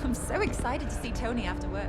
I'm so excited to see Tony after work.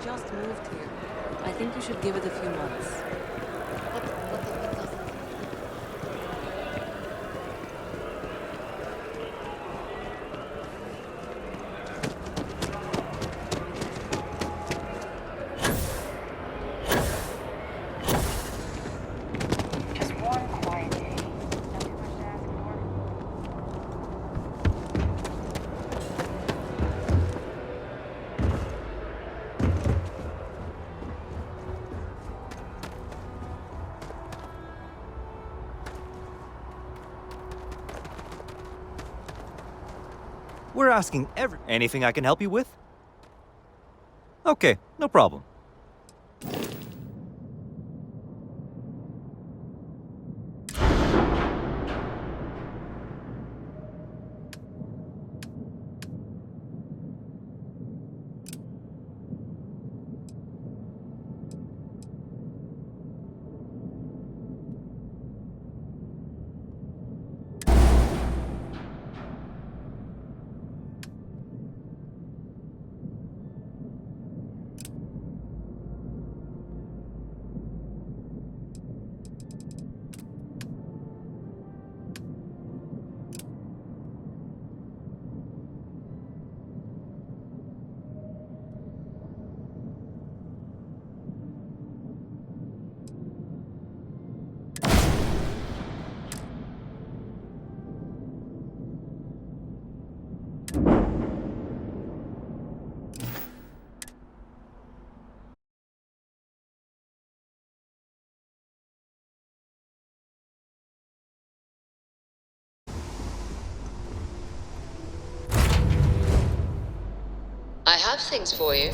Just moved here. I think you should give it a few months. What does Just one quiet day. Not too much to ask for. We're asking anything I can help you with? Okay, no problem. I have things for you.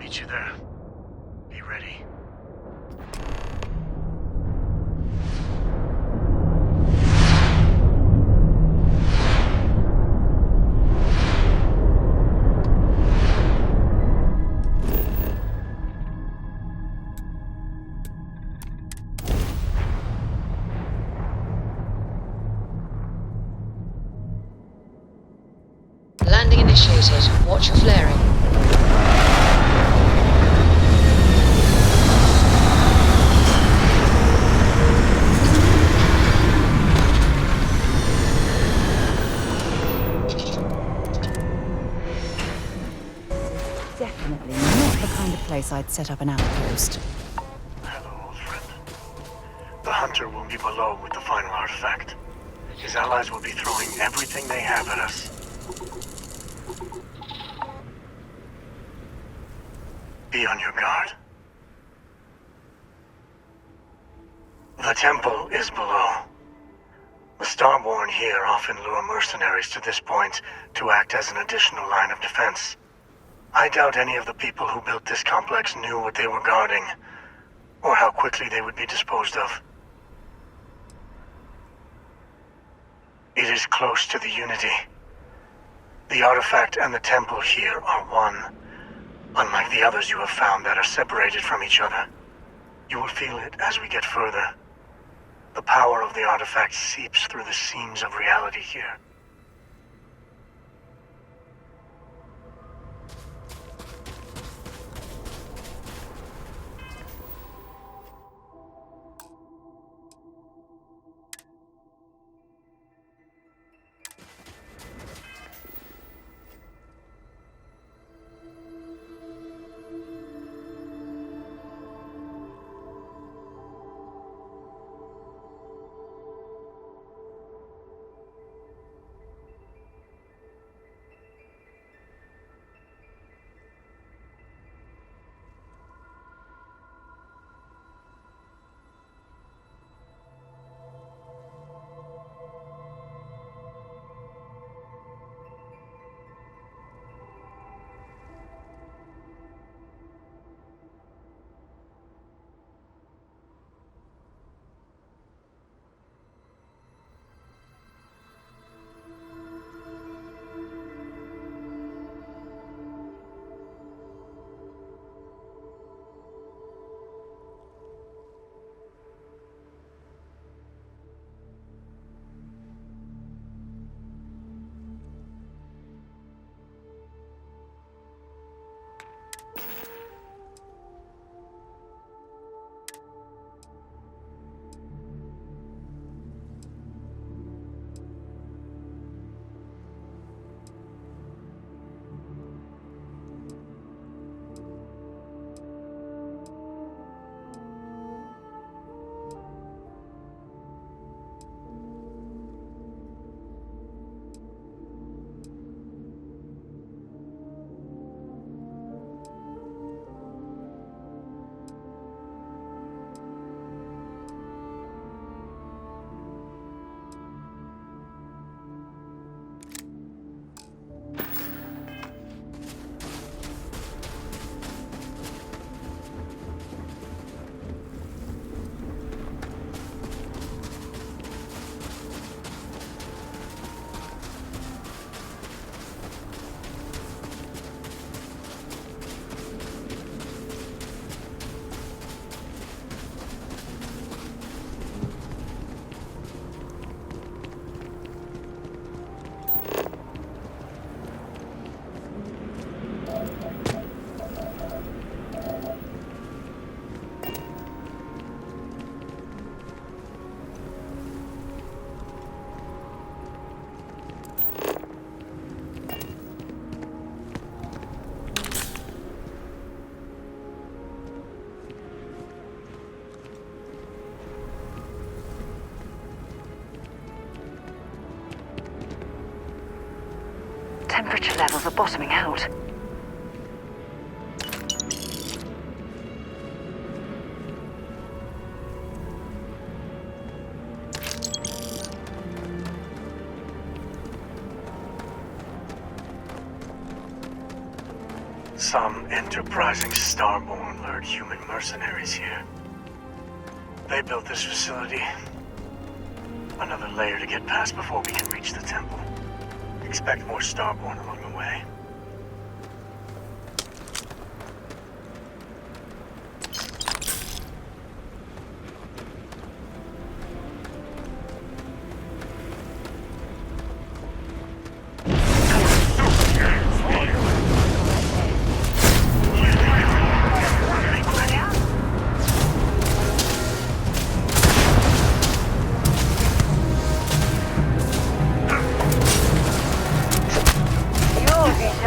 meet you there. Be ready. Landing initiated. Watch your flaring. Definitely not the kind of place I'd set up an outpost. Hello, old friend. The Hunter will be below with the final artifact. His allies will be throwing everything they have at us. Be on your guard. The temple is below. The Starborn here often lure mercenaries to this point to act as an additional line of defense. I doubt any of the people who built this complex knew what they were guarding, or how quickly they would be disposed of. It is close to the Unity. The artifact and the temple here are one, unlike the others you have found that are separated from each other. You will feel it as we get further. The power of the artifact seeps through the seams of reality here. Temperature levels are bottoming out. Some enterprising Starborn lured human mercenaries here. They built this facility. Another layer to get past before we can reach the temple. Expect more Starborn along the way. You're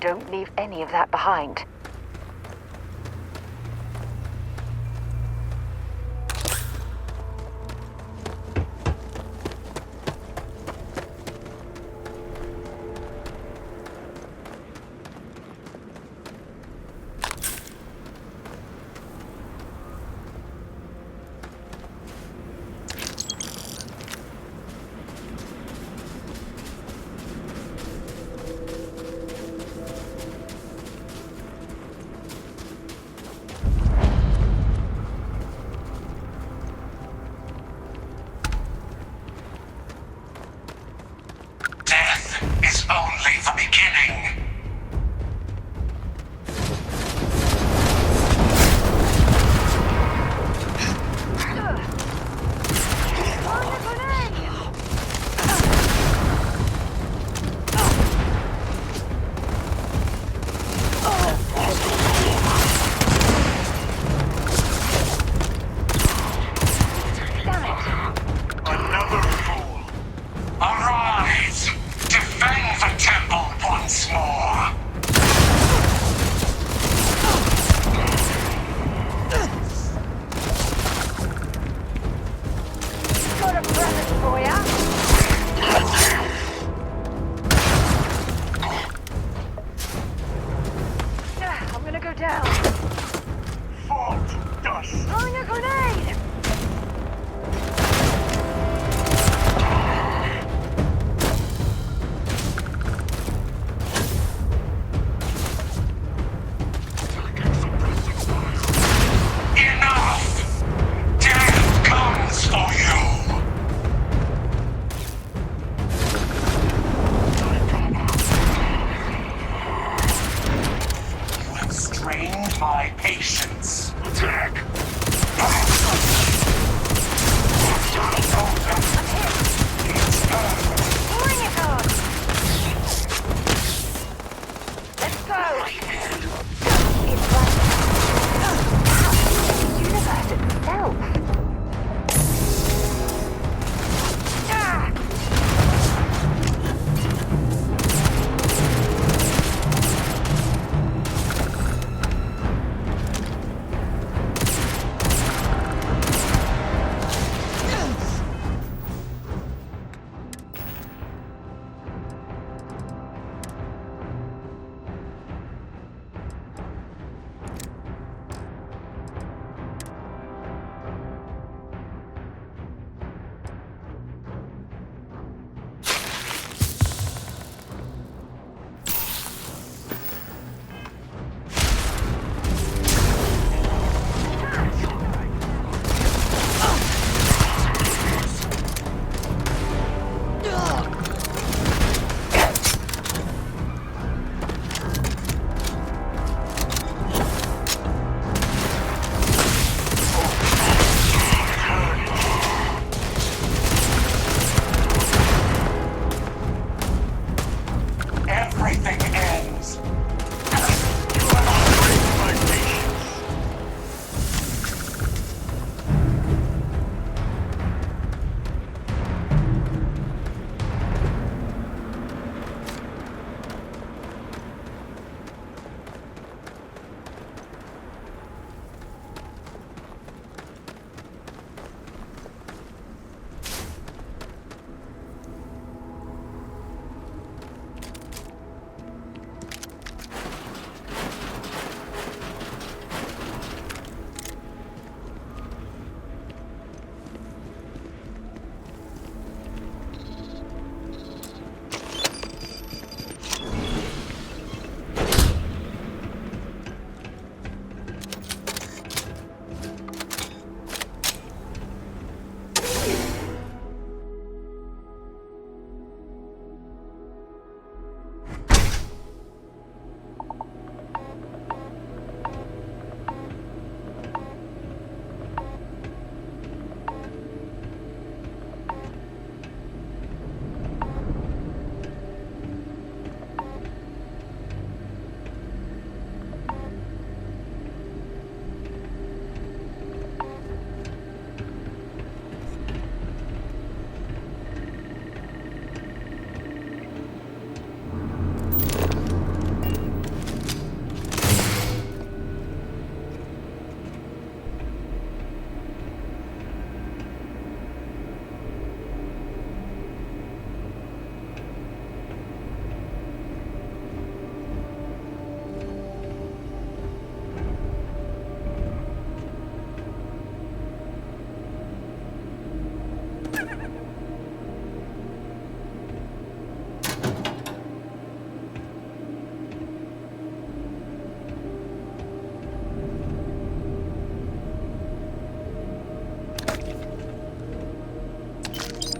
Don't leave any of that behind. Death is only the beginning. Another fool. Arise! Defend the temple once more!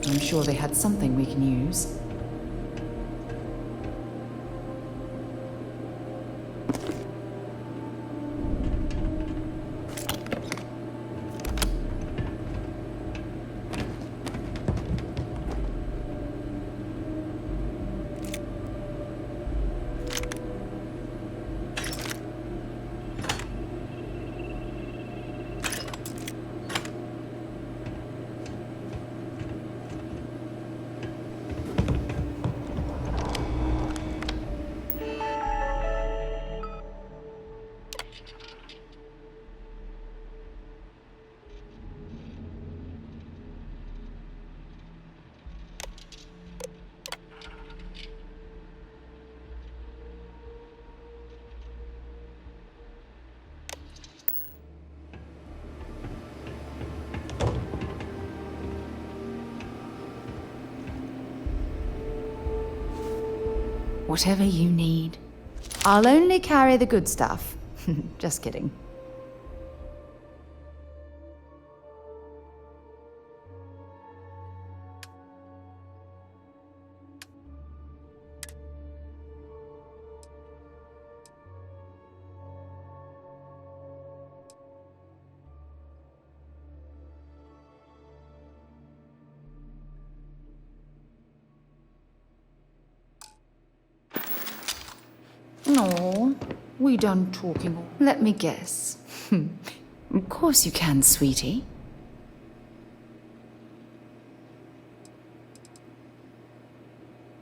I'm sure they had something we can use. Whatever you need. I'll only carry the good stuff. Just kidding. No, we done talking. Let me guess. Of course you can, sweetie.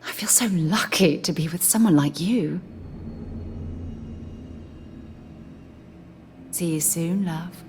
I feel so lucky to be with someone like you. See you soon, love.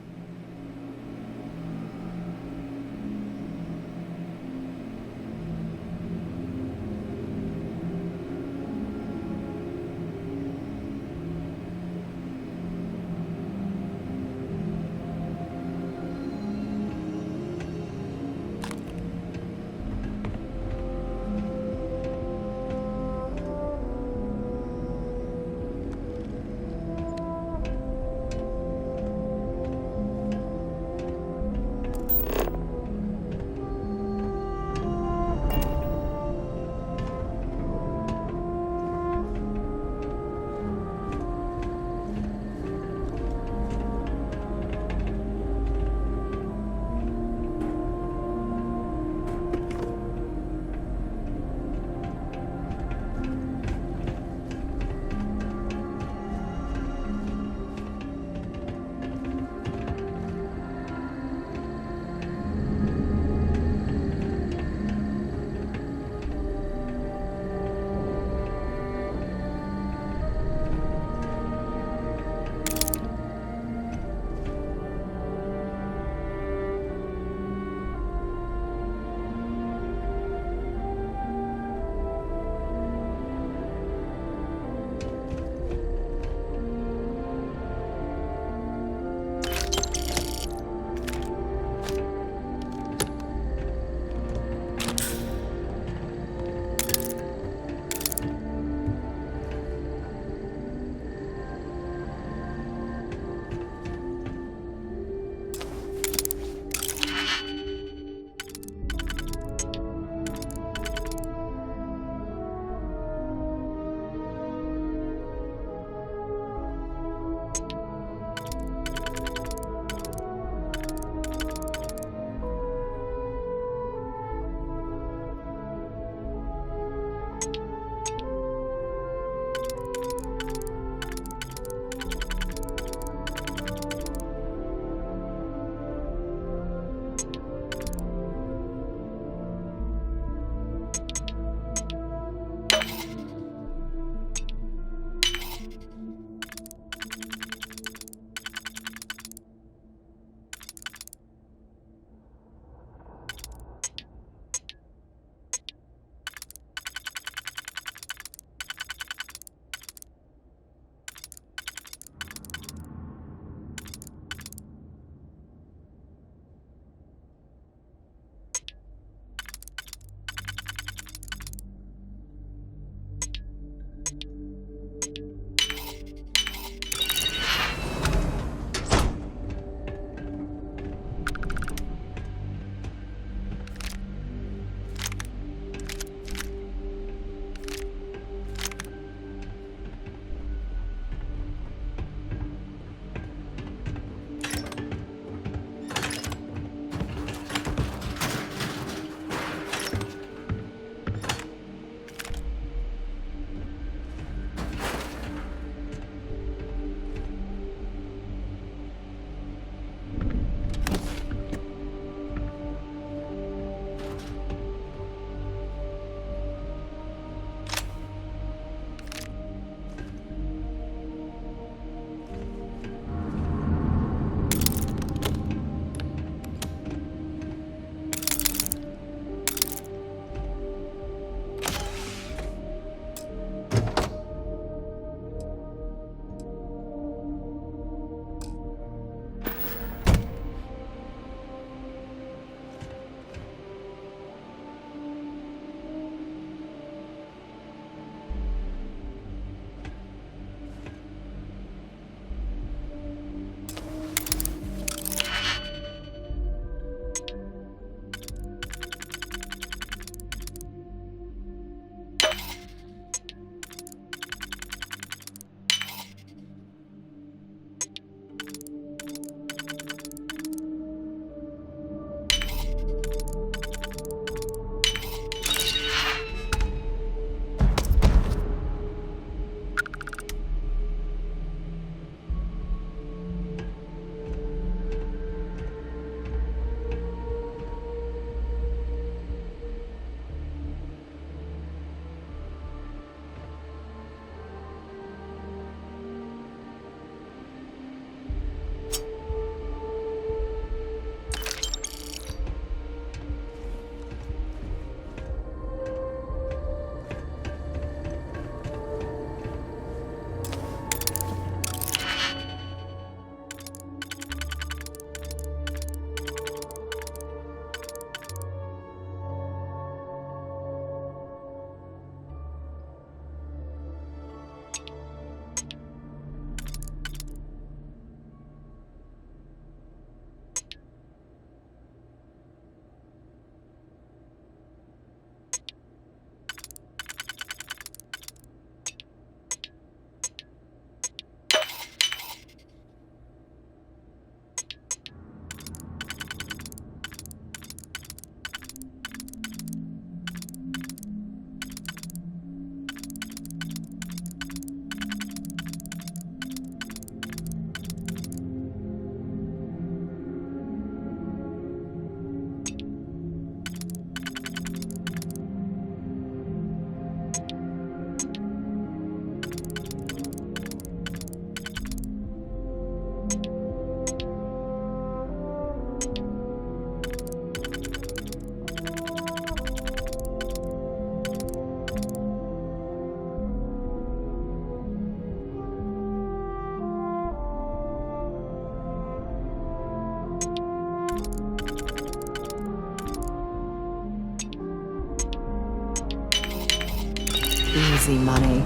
Easy money.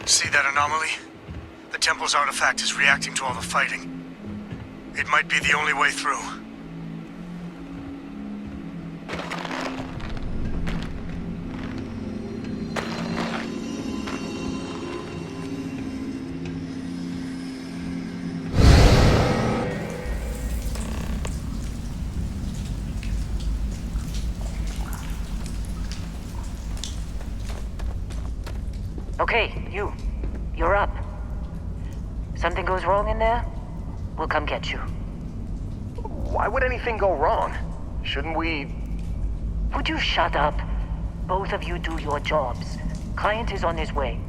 See that anomaly? The temple's artifact is reacting to all the fighting. It might be the only way through. Okay, you're up. Something goes wrong in there, we'll come get you. Why would anything go wrong? Shouldn't we... Would you shut up? Both of you do your jobs. Client is on his way.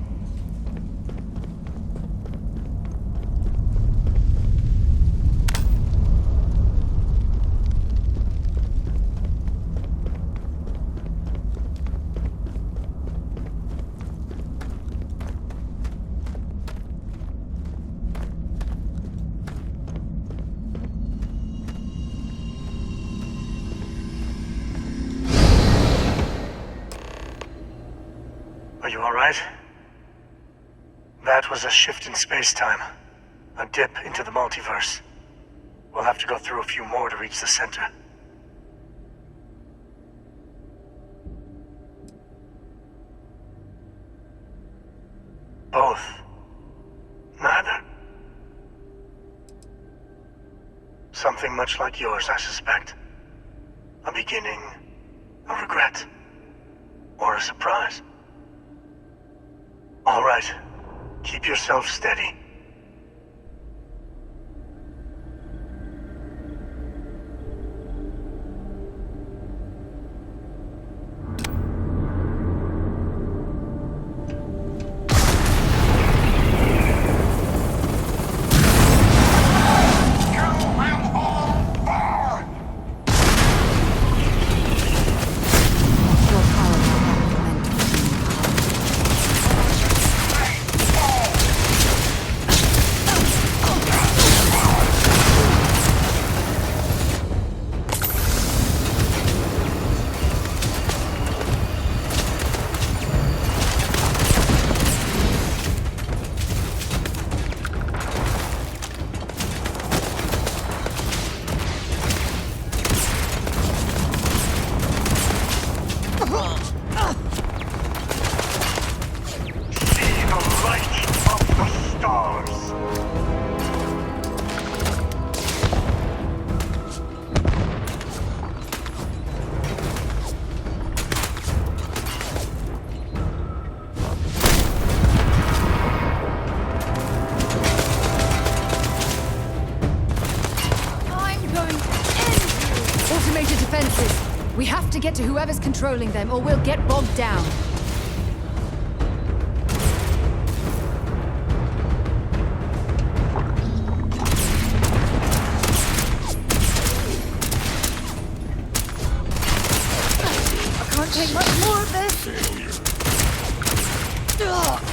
Are you alright? That was a shift in space-time. A dip into the multiverse. We'll have to go through a few more to reach the center. Both. Neither. Something much like yours, I suspect. A beginning, a regret, or a surprise. All right. Keep yourself steady. We have to get to whoever's controlling them, or we'll get bogged down. I can't take much more of this. Ugh.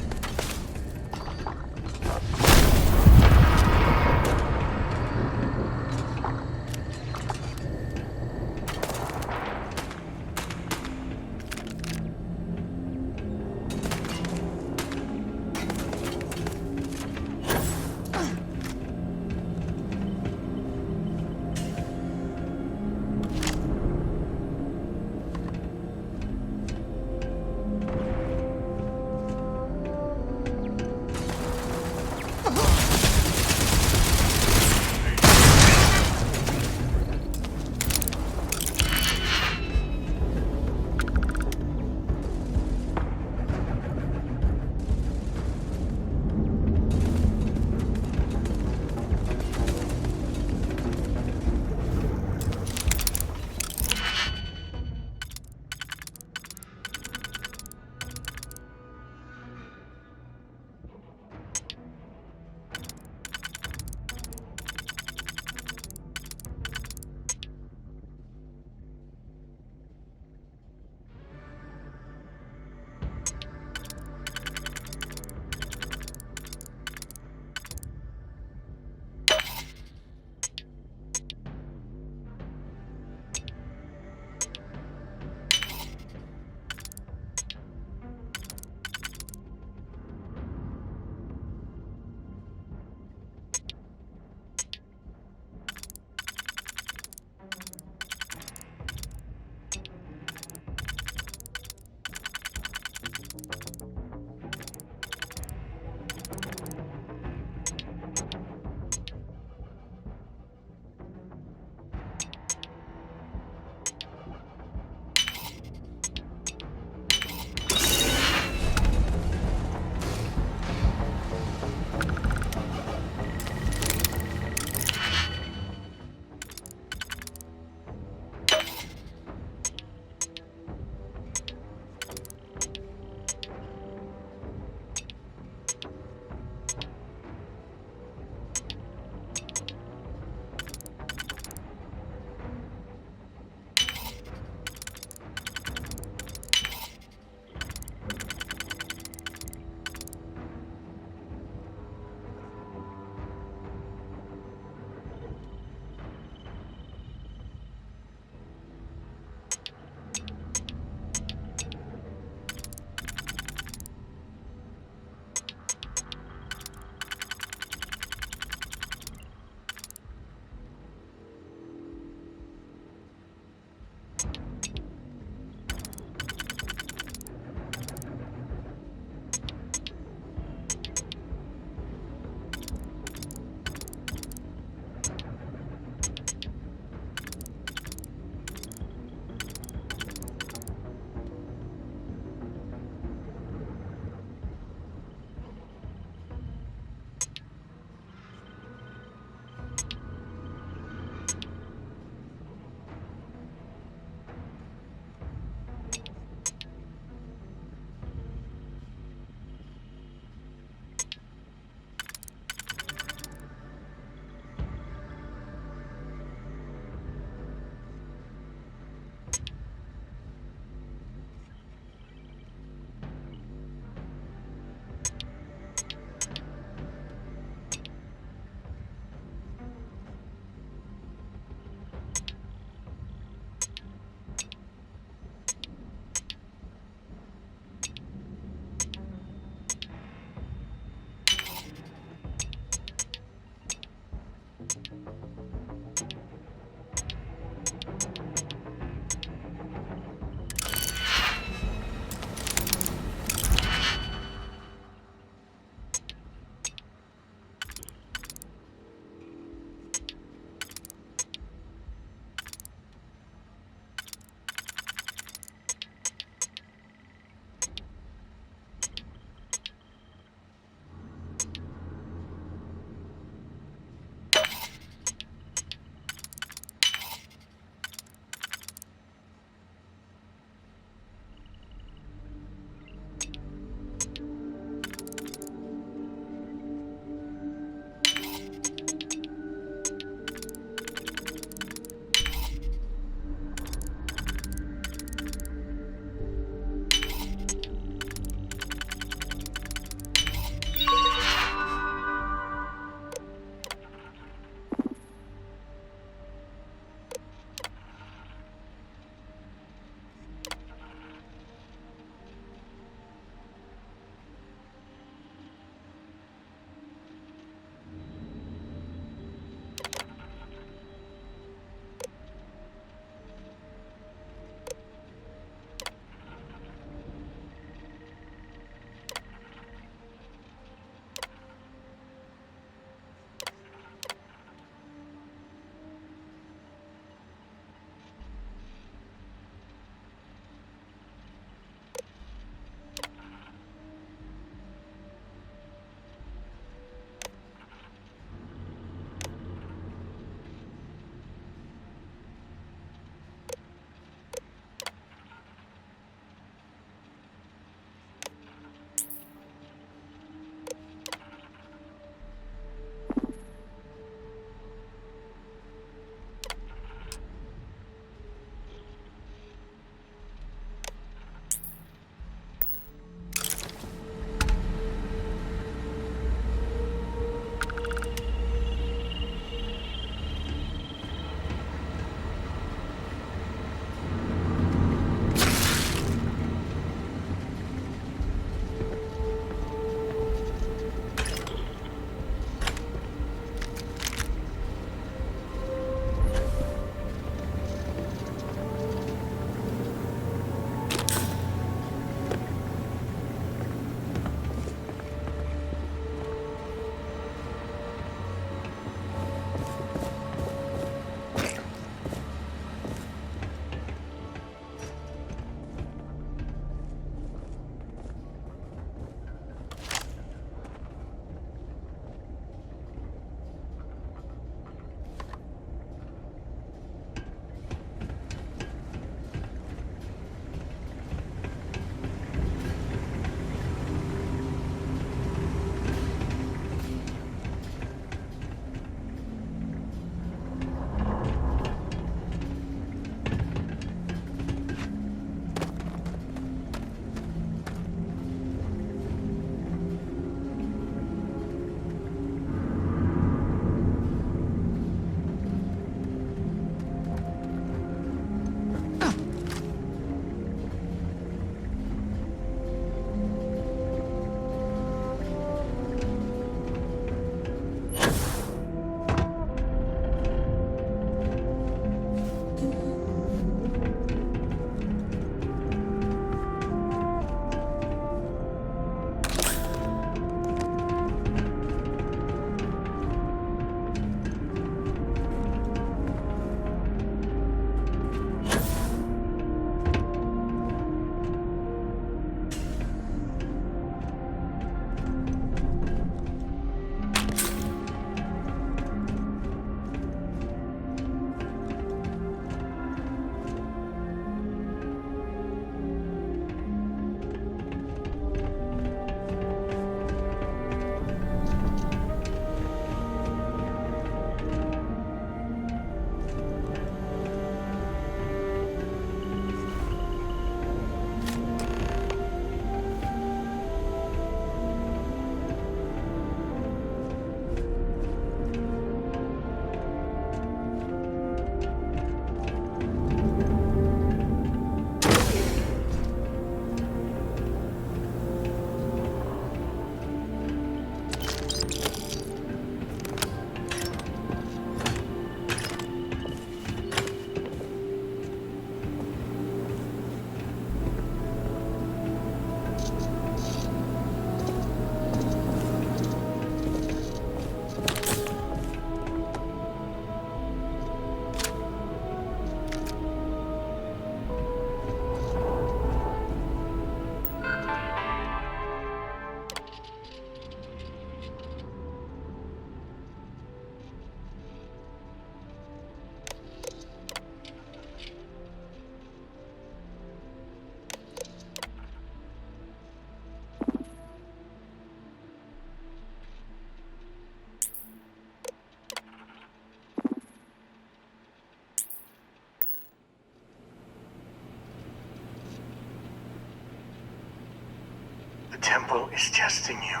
temple is testing you.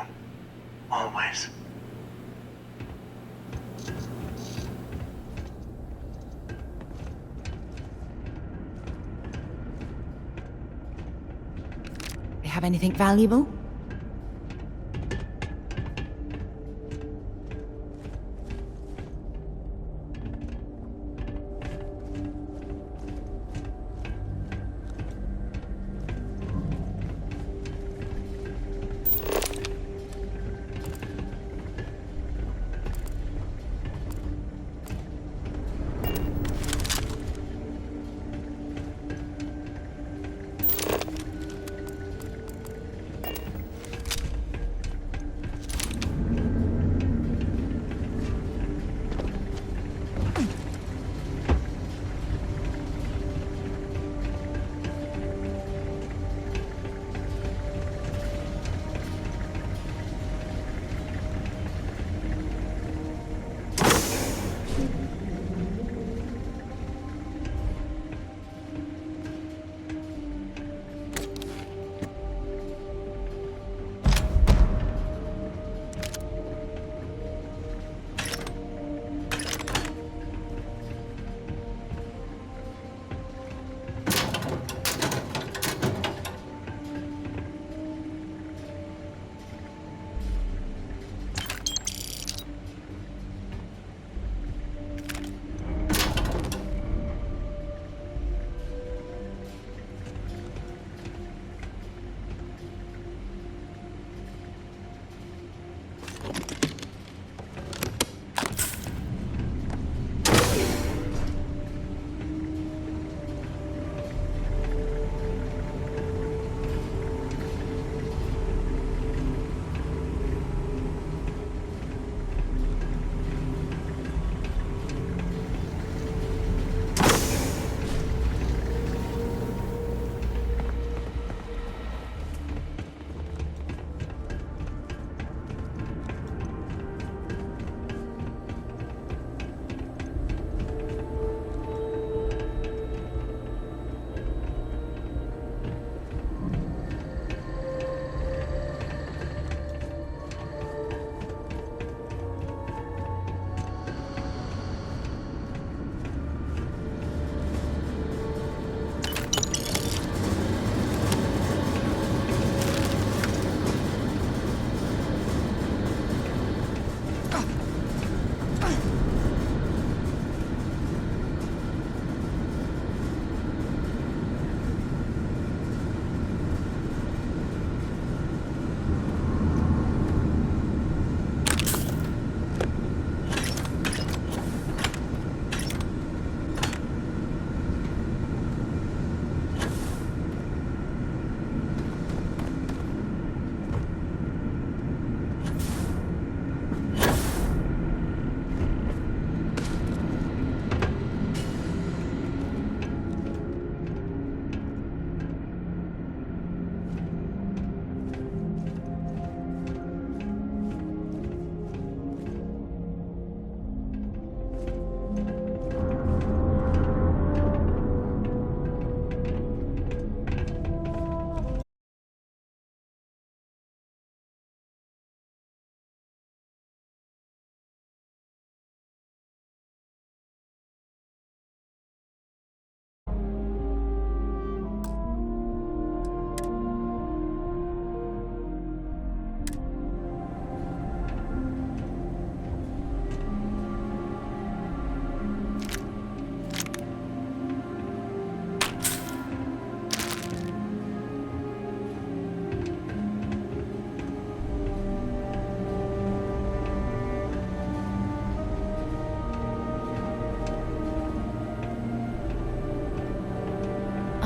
Always. They have anything valuable?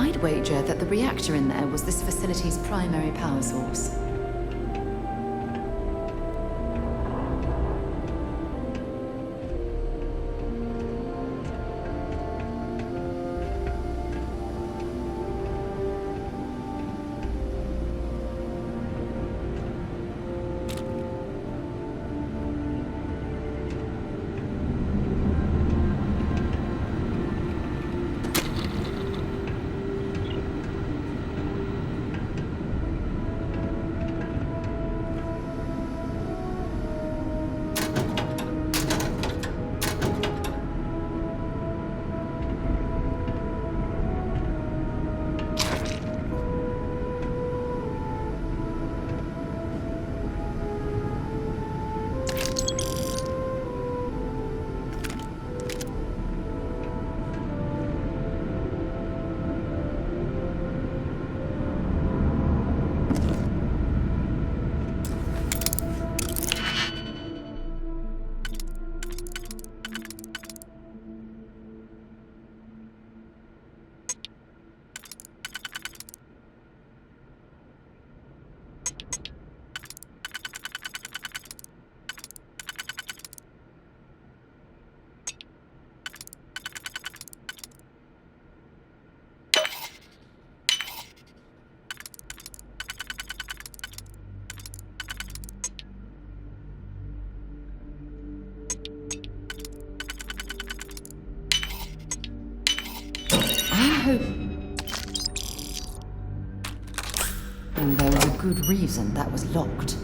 I'd wager that the reactor in there was this facility's primary power source. hope. And there was a good reason that was locked.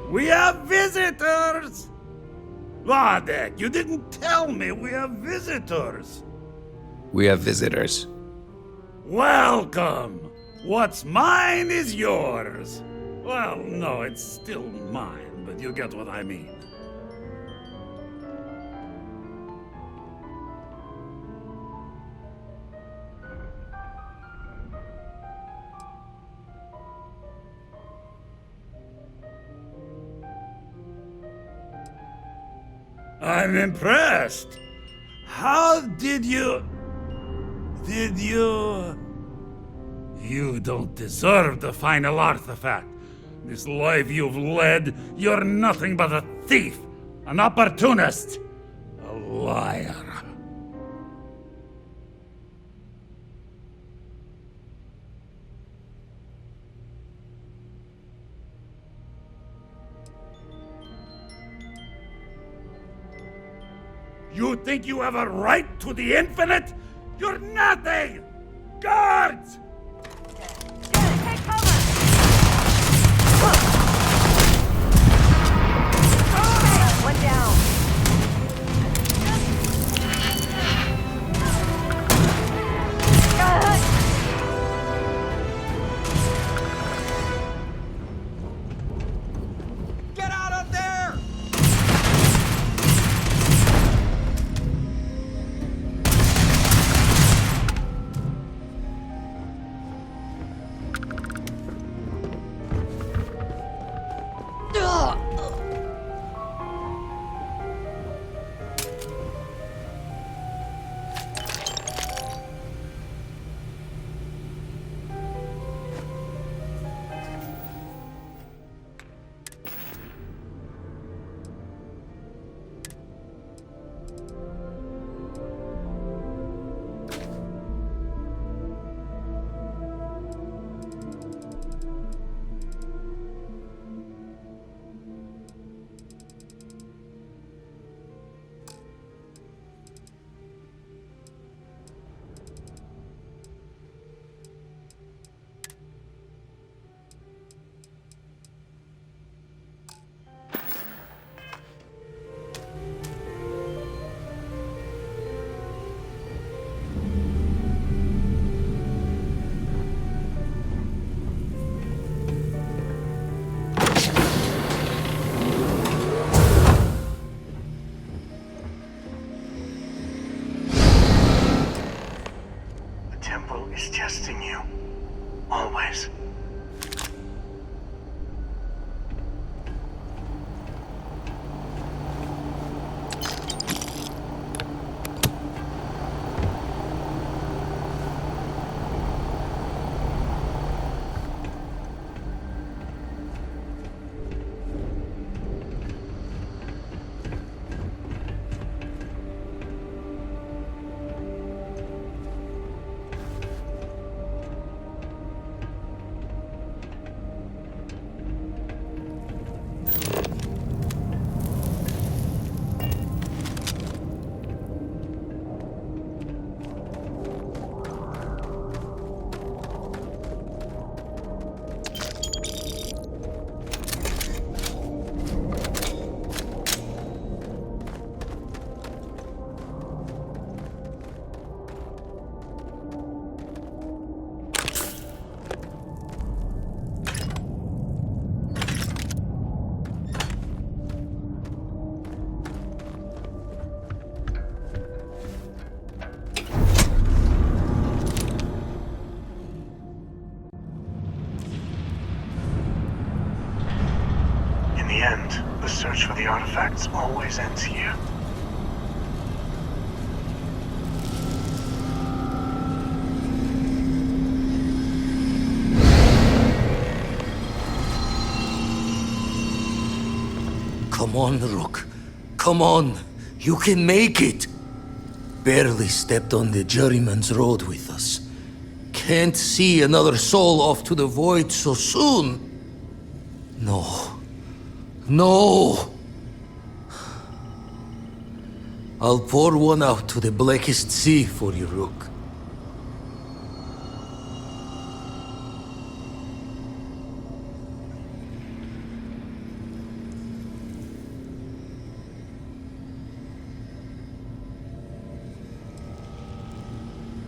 We have visitors! Wadek, you didn't tell me we have visitors. We have visitors. Welcome! What's mine is yours. Well, no, it's still mine, but you get what I mean. I'm impressed. How did you... You don't deserve the final artifact. This life you've led, you're nothing but a thief, an opportunist, a liar. You think you have a right to the infinite? You're nothing! Guards! Take cover! One down. Get out of there! He's testing you. Always. In the end, the search for the artifacts always ends here. Come on, Rook. Come on. You can make it. Barely stepped on the juryman's road with us. Can't see another soul off to the void so soon. No. No! I'll pour one out to the blackest sea for you, Rook.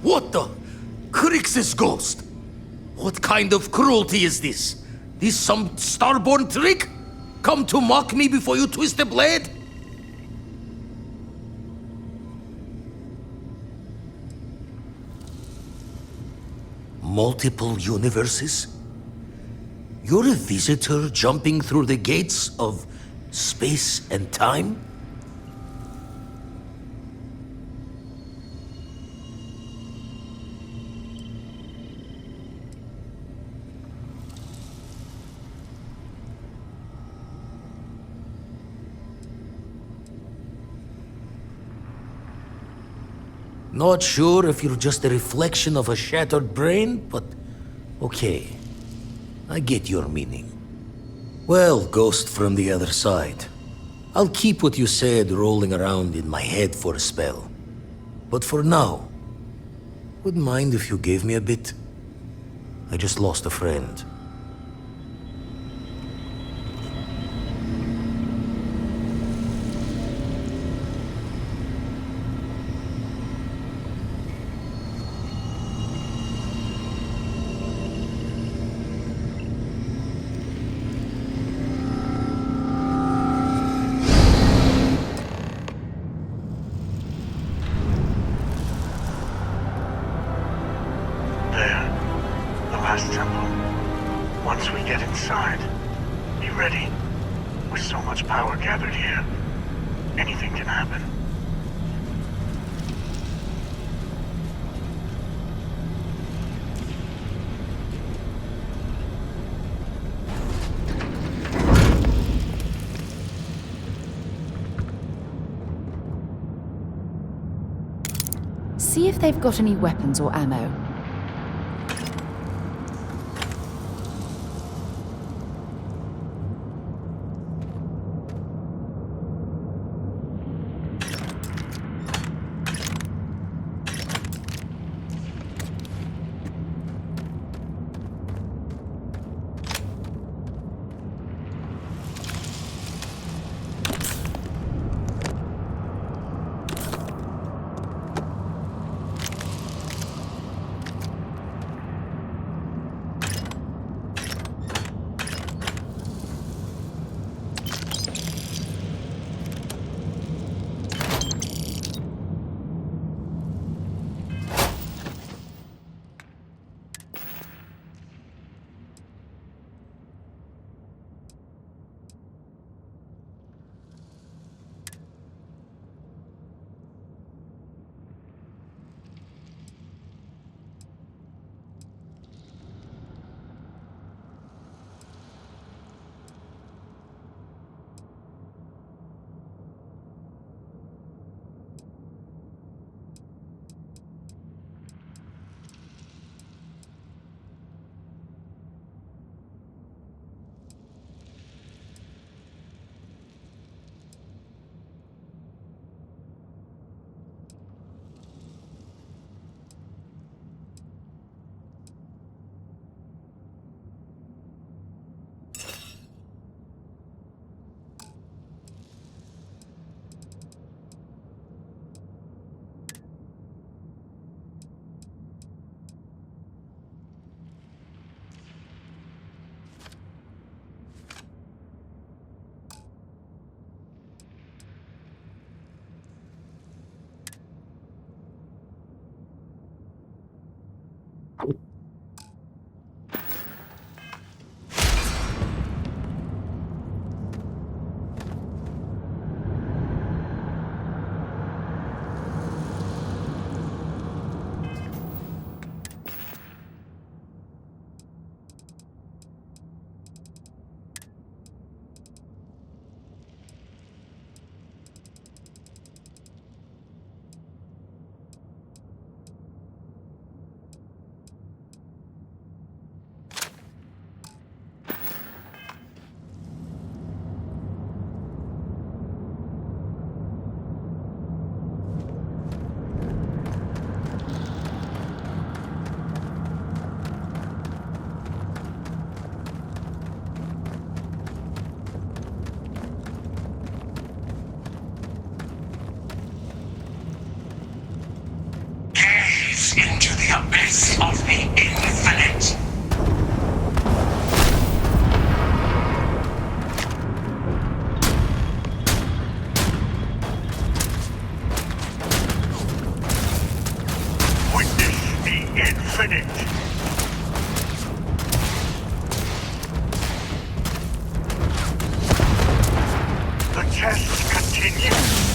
What the? Crix's ghost? What kind of cruelty is this? This some Starborn trick? Come to mock me before you twist the blade? Multiple universes? You're a visitor jumping through the gates of space and time? Not sure if you're just a reflection of a shattered brain, but okay. I get your meaning. Well, ghost from the other side. I'll keep what you said rolling around in my head for a spell. But for now, wouldn't mind if you gave me a bit. I just lost a friend. Temple. Once we get inside, be ready. With so much power gathered here, anything can happen. See if they've got any weapons or ammo. the bliss of the infinite. Witness the infinite. The test continues.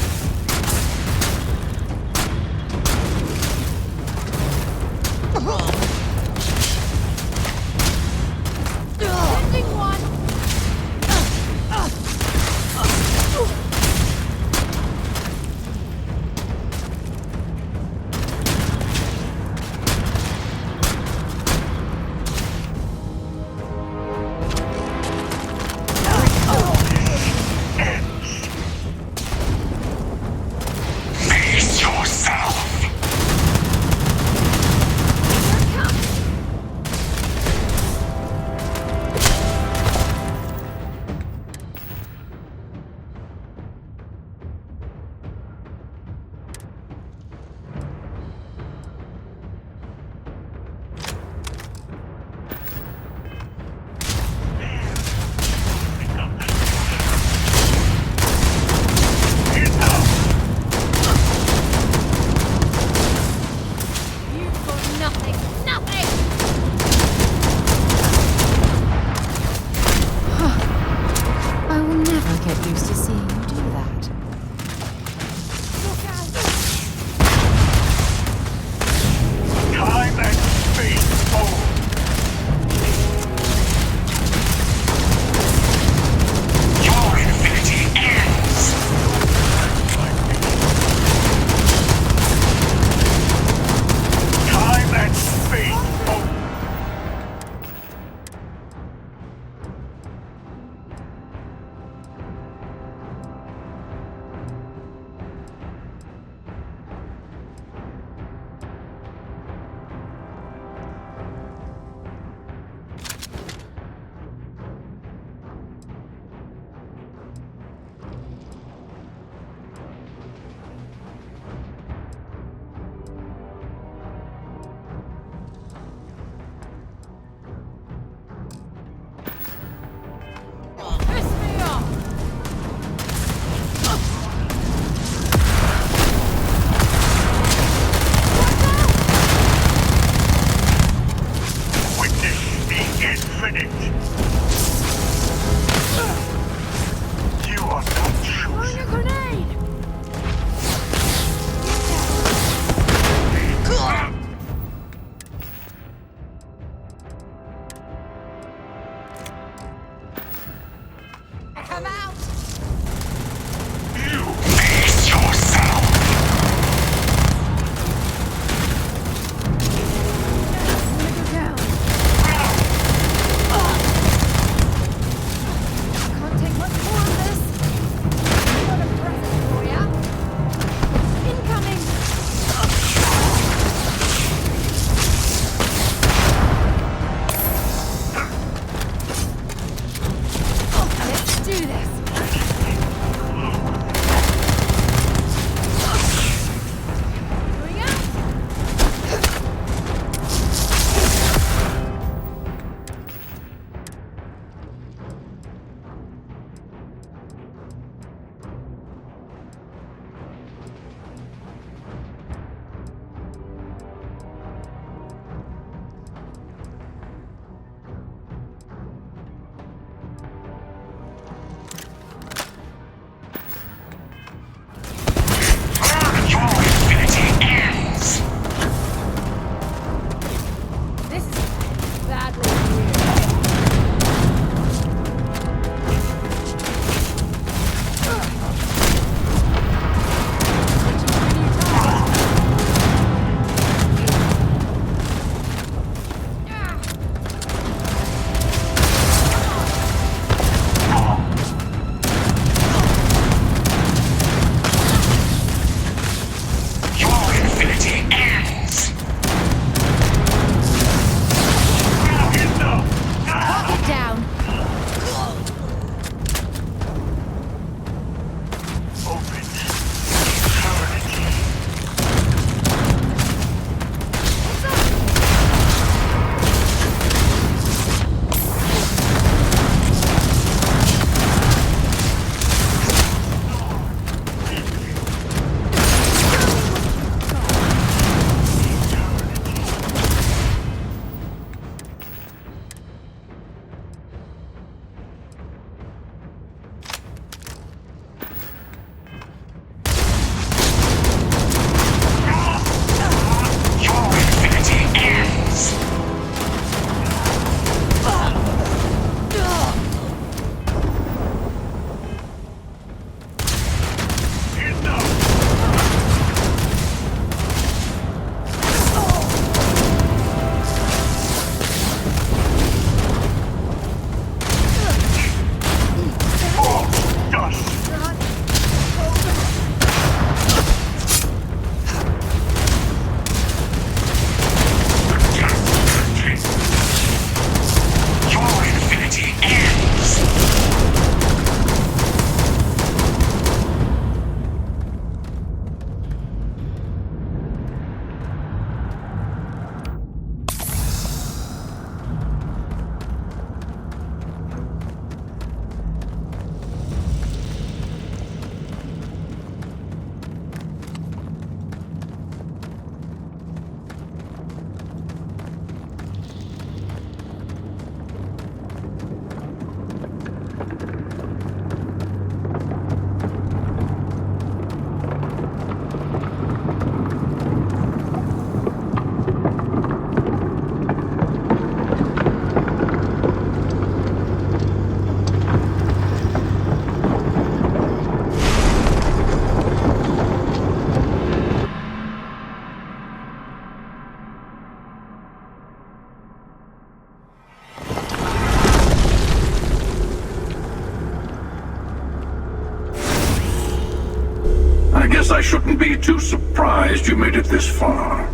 guess I shouldn't be too surprised you made it this far.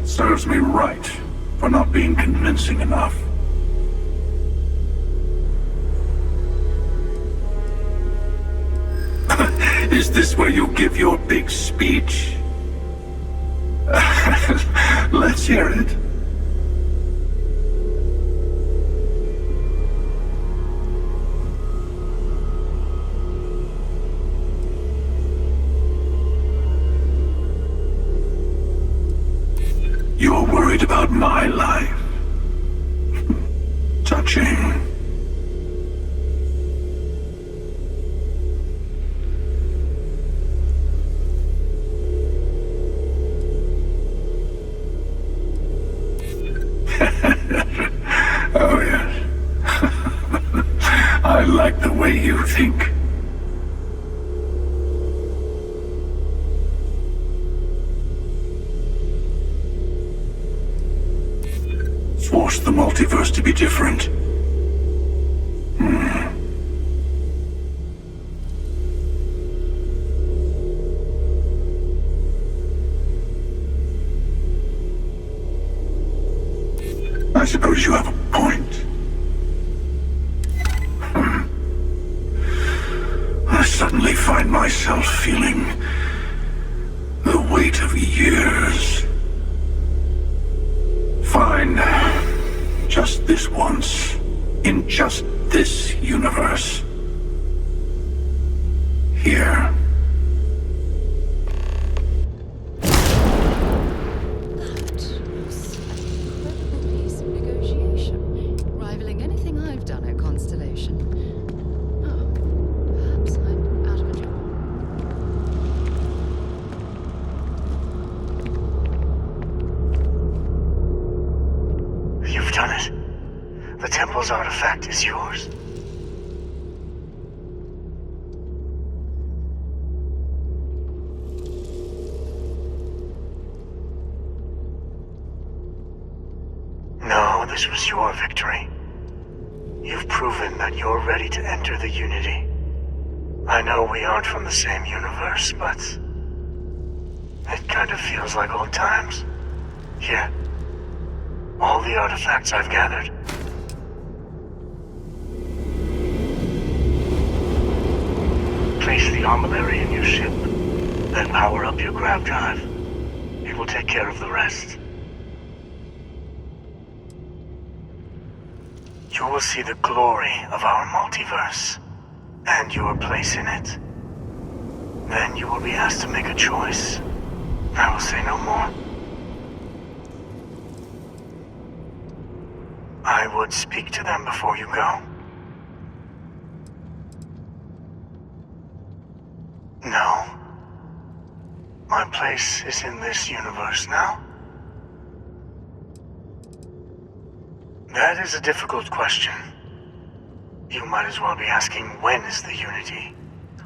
Serves me right for not being convincing enough. Is this where you give your big speech? Let's hear it. You're worried about my life. Touching. Oh, yes. I like the way you think. Force the multiverse to be different. I suppose you have a point. I suddenly find myself feeling the weight of years. Fine. Just this once. In just this universe. Here. Rivaling anything I've done at Constellation. Oh, perhaps I'm out of a job. You've done it. The temple's artifact is yours. No, this was your victory. You've proven that you're ready to enter the Unity. I know we aren't from the same universe, but it kind of feels like old times. Here, all the artifacts I've gathered. Place the armillary in your ship, then power up your grav drive. It will take care of the rest. You will see the glory of our multiverse, and your place in it. Then you will be asked to make a choice. I will say no more. I would speak to them before you go. No. My place is in this universe now. That is a difficult question. You might as well be asking, when is the Unity?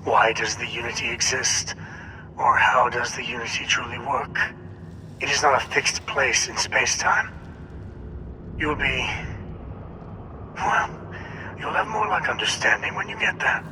Why does the Unity exist? Or how does the Unity truly work? It is not a fixed place in space-time. You'll be... well, you'll have more like understanding when you get there.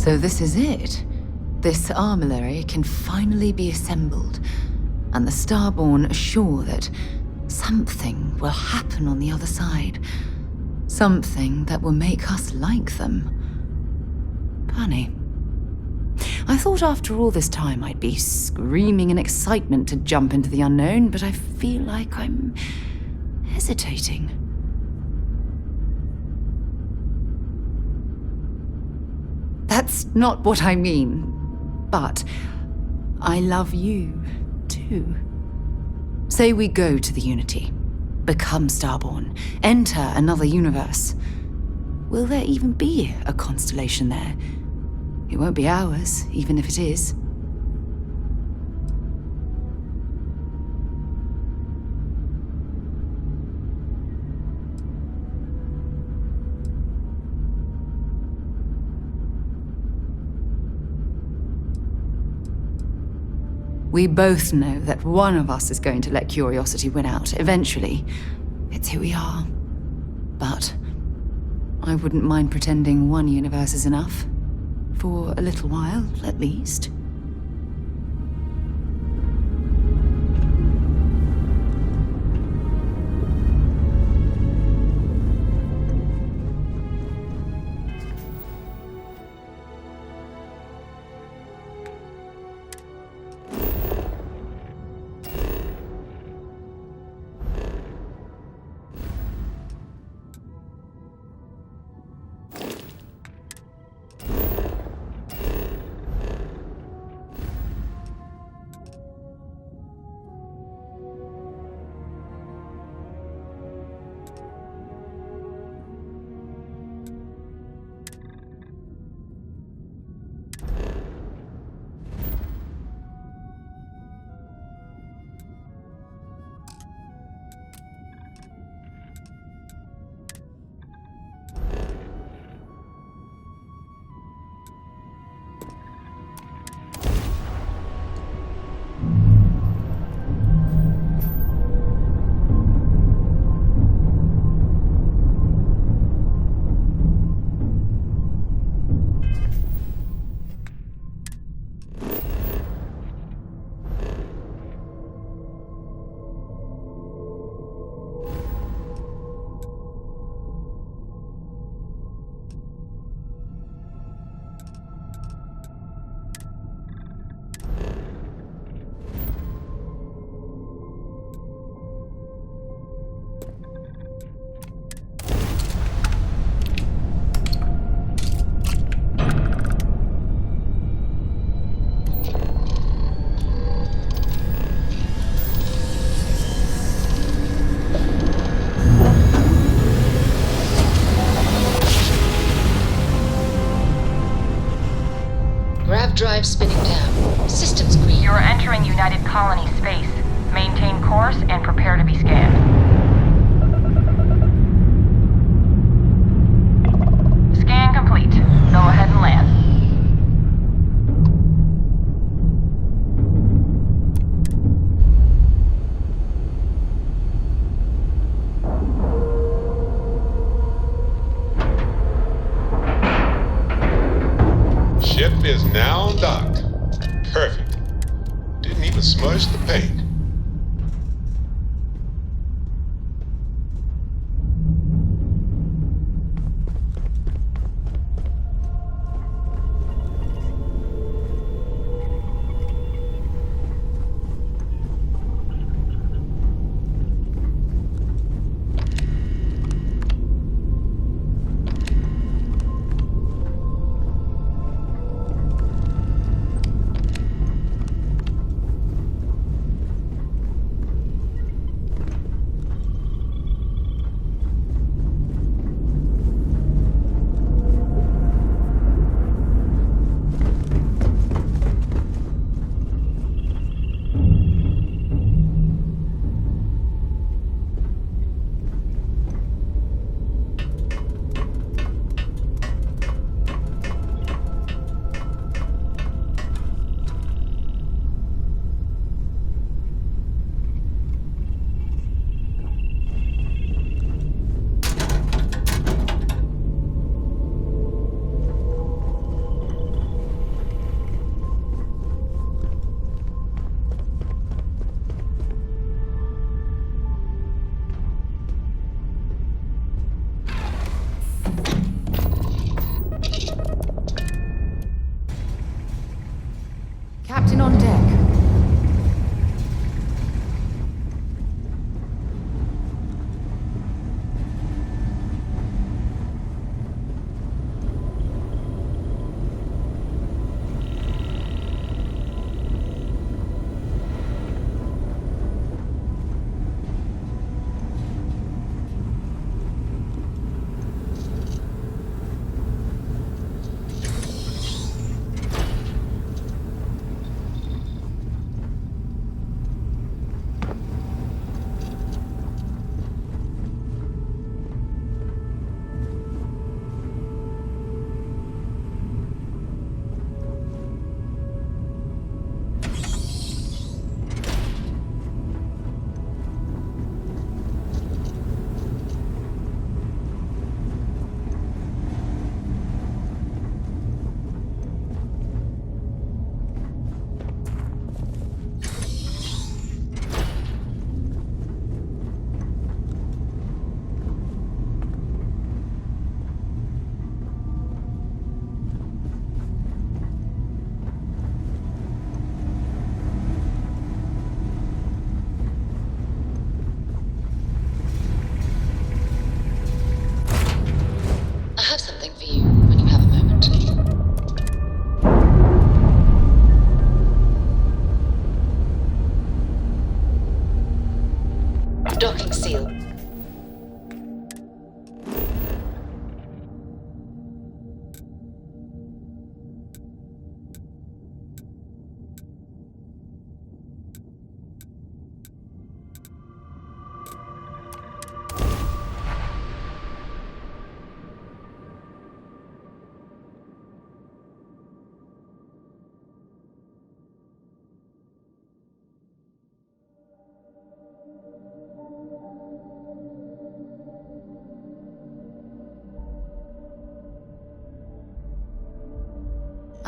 So this is it. This armillary can finally be assembled, and the Starborn are sure that something will happen on the other side. Something that will make us like them. Funny. I thought after all this time I'd be screaming in excitement to jump into the unknown, but I feel like I'm hesitating. That's not what I mean. But I love you, too. Say we go to the Unity, become Starborn, enter another universe. Will there even be a constellation there? It won't be ours, even if it is. We both know that one of us is going to let curiosity win out, eventually. It's who we are. But I wouldn't mind pretending one universe is enough. For a little while, at least. Drive spinning down. Systems green. You are entering United Colony space. Maintain course and prepare to be scanned. Scan complete. Go ahead and land. Ship is now docked. Perfect. Didn't even smudge the paint.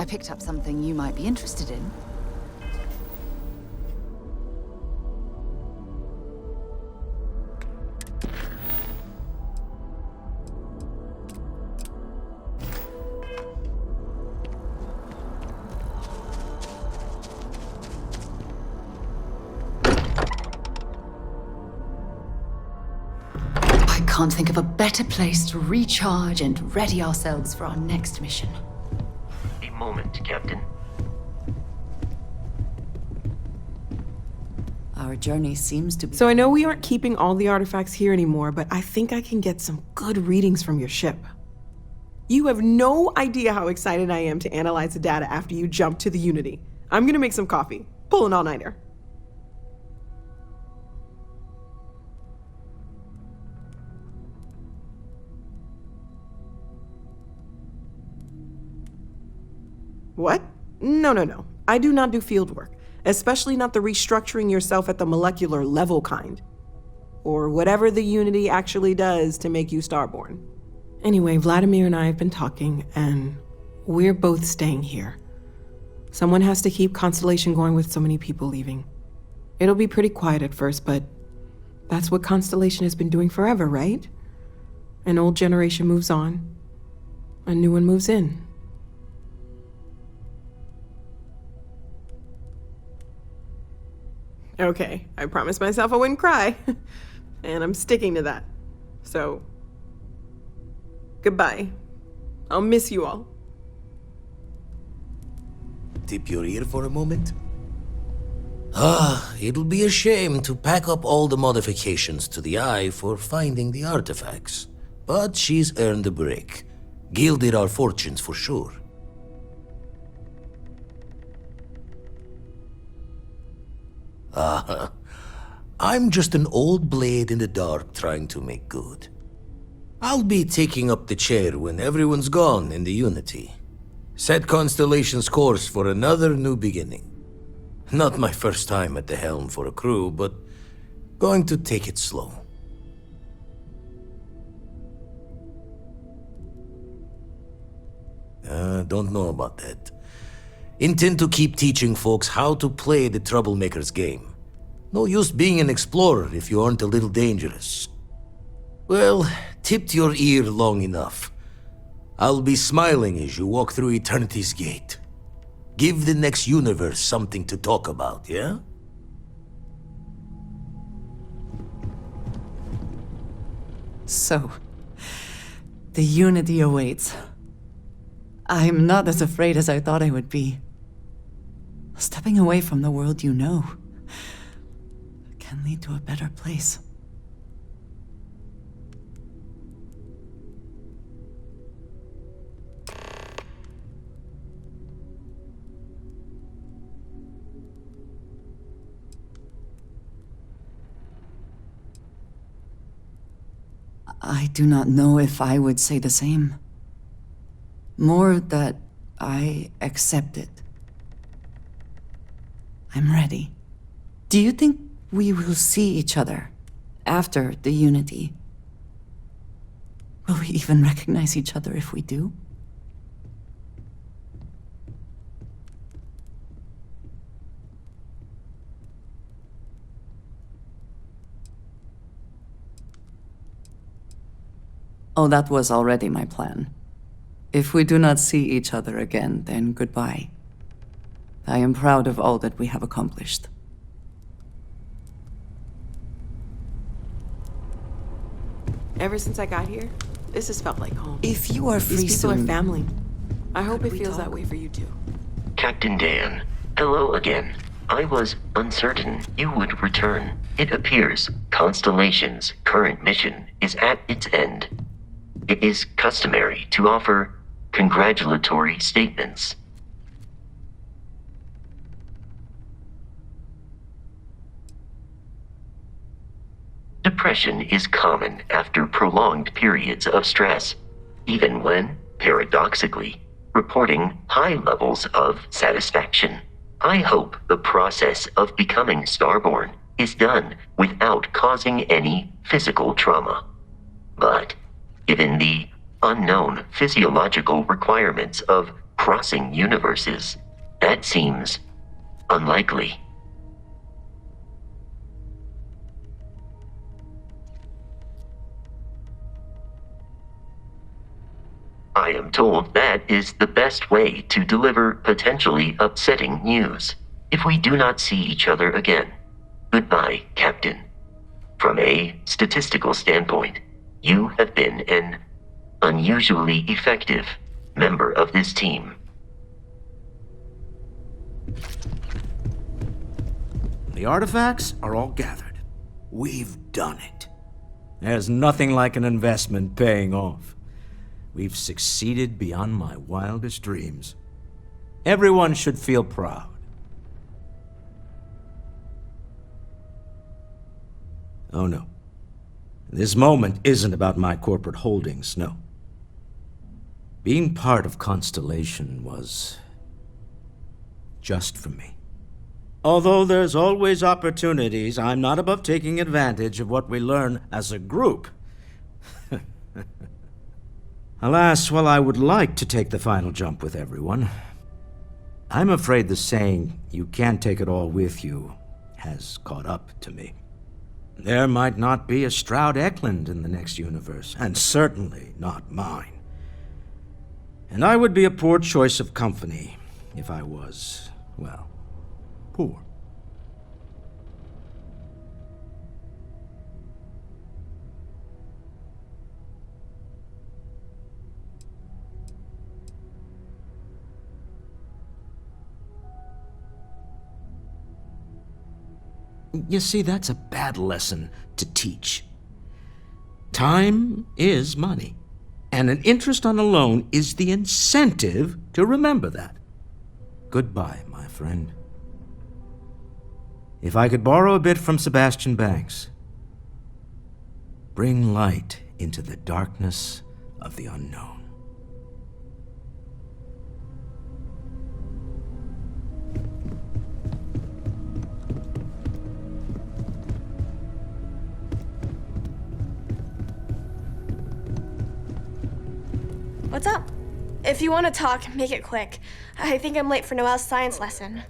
I picked up something you might be interested in. I can't think of a better place to recharge and ready ourselves for our next mission. A moment, Captain. Our journey seems to be... So I know we aren't keeping all the artifacts here anymore, but I think I can get some good readings from your ship. You have no idea how excited I am to analyze the data after you jump to the Unity. I'm gonna make some coffee. Pull an all-nighter. What? No. I do not do field work, especially not the restructuring yourself at the molecular level kind. Or whatever the Unity actually does to make you Starborn. Anyway, Vladimir and I have been talking, and we're both staying here. Someone has to keep Constellation going with so many people leaving. It'll be pretty quiet at first, but that's what Constellation has been doing forever, right? An old generation moves on, a new one moves in. Okay, I promised myself I wouldn't cry, and I'm sticking to that. So, goodbye. I'll miss you all. Tip your ear for a moment? It'll be a shame to pack up all the modifications to the Eye for finding the artifacts. But she's earned a break. Gilded our fortunes for sure. I'm just an old blade in the dark trying to make good. I'll be taking up the chair when everyone's gone in the Unity. Set Constellation's course for another new beginning. Not my first time at the helm for a crew, but going to take it slow. Don't know about that. Intend to keep teaching folks how to play the Troublemaker's game. No use being an explorer if you aren't a little dangerous. Well, tipped your ear long enough. I'll be smiling as you walk through Eternity's gate. Give the next universe something to talk about, yeah? So, the Unity awaits. I'm not as afraid as I thought I would be. Stepping away from the world you know can lead to a better place. I do not know if I would say the same. More that I accept it. I'm ready. Do you think we will see each other after the Unity? Will we even recognize each other if we do? Oh, that was already my plan. If we do not see each other again, then goodbye. I am proud of all that we have accomplished. Ever since I got here, this has felt like home. If you are free These people soon, are family. I hope it we feels talk? that way for you too. Captain Dan, hello again. I was uncertain you would return. It appears Constellation's current mission is at its end. It is customary to offer congratulatory statements. Depression is common after prolonged periods of stress, even when, paradoxically, reporting high levels of satisfaction. I hope the process of becoming Starborn is done without causing any physical trauma. But, given the unknown physiological requirements of crossing universes. That seems unlikely. I am told that is the best way to deliver potentially upsetting news. If we do not see each other again, goodbye, Captain. From a statistical standpoint, you have been an unusually effective member of this team. The artifacts are all gathered. We've done it. There's nothing like an investment paying off. We've succeeded beyond my wildest dreams. Everyone should feel proud. Oh no. This moment isn't about my corporate holdings, no. Being part of Constellation was just for me. Although there's always opportunities, I'm not above taking advantage of what we learn as a group. Alas, while I would like to take the final jump with everyone, I'm afraid the saying, "you can't take it all with you," has caught up to me. There might not be a Stroud Eklund in the next universe, and certainly not mine. And I would be a poor choice of company if I was, well, poor. You see, that's a bad lesson to teach. Time is money, and an interest on a loan is the incentive to remember that. Goodbye, my friend. If I could borrow a bit from Sebastian Banks, bring light into the darkness of the unknown. What's up? If you want to talk, make it quick. I think I'm late for Noelle's science lesson.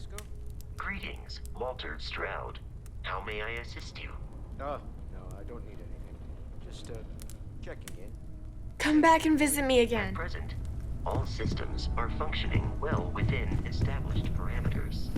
Greetings, Walter Stroud. How may I assist you? No, I don't need anything. Just, checking in. Come back and visit me again. At present, all systems are functioning well within established parameters.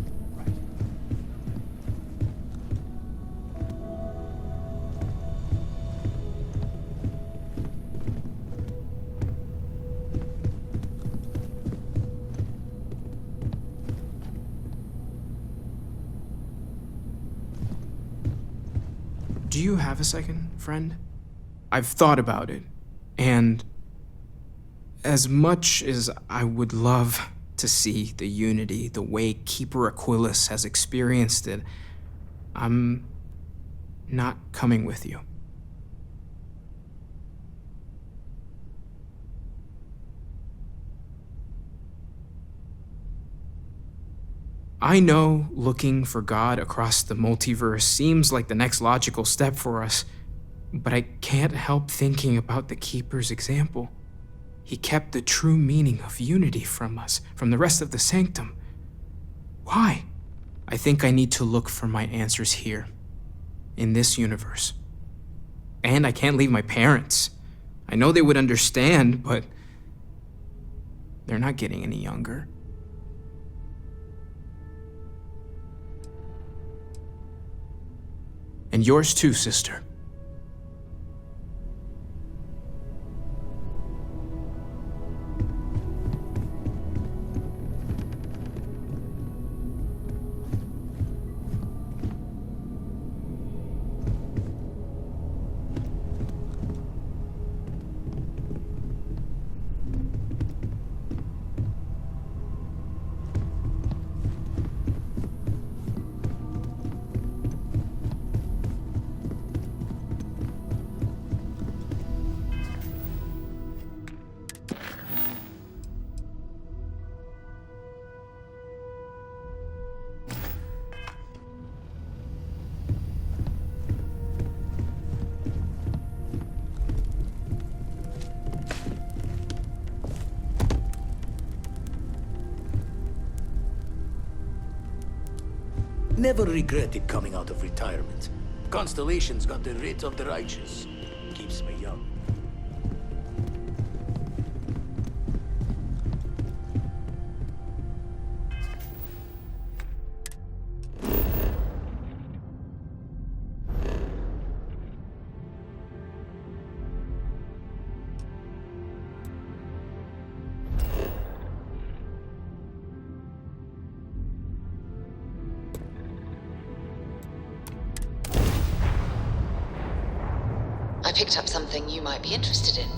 Do you have a second, friend? I've thought about it, and as much as I would love to see the Unity the way Keeper Aquilus has experienced it, I'm not coming with you. I know looking for God across the multiverse seems like the next logical step for us, but I can't help thinking about the Keeper's example. He kept the true meaning of unity from us, from the rest of the Sanctum. Why? I think I need to look for my answers here, in this universe. And I can't leave my parents. I know they would understand, but they're not getting any younger. And yours too, sister. Never regretted coming out of retirement. Constellation's got the writ of the righteous. Keeps me young. I picked up something you might be interested in.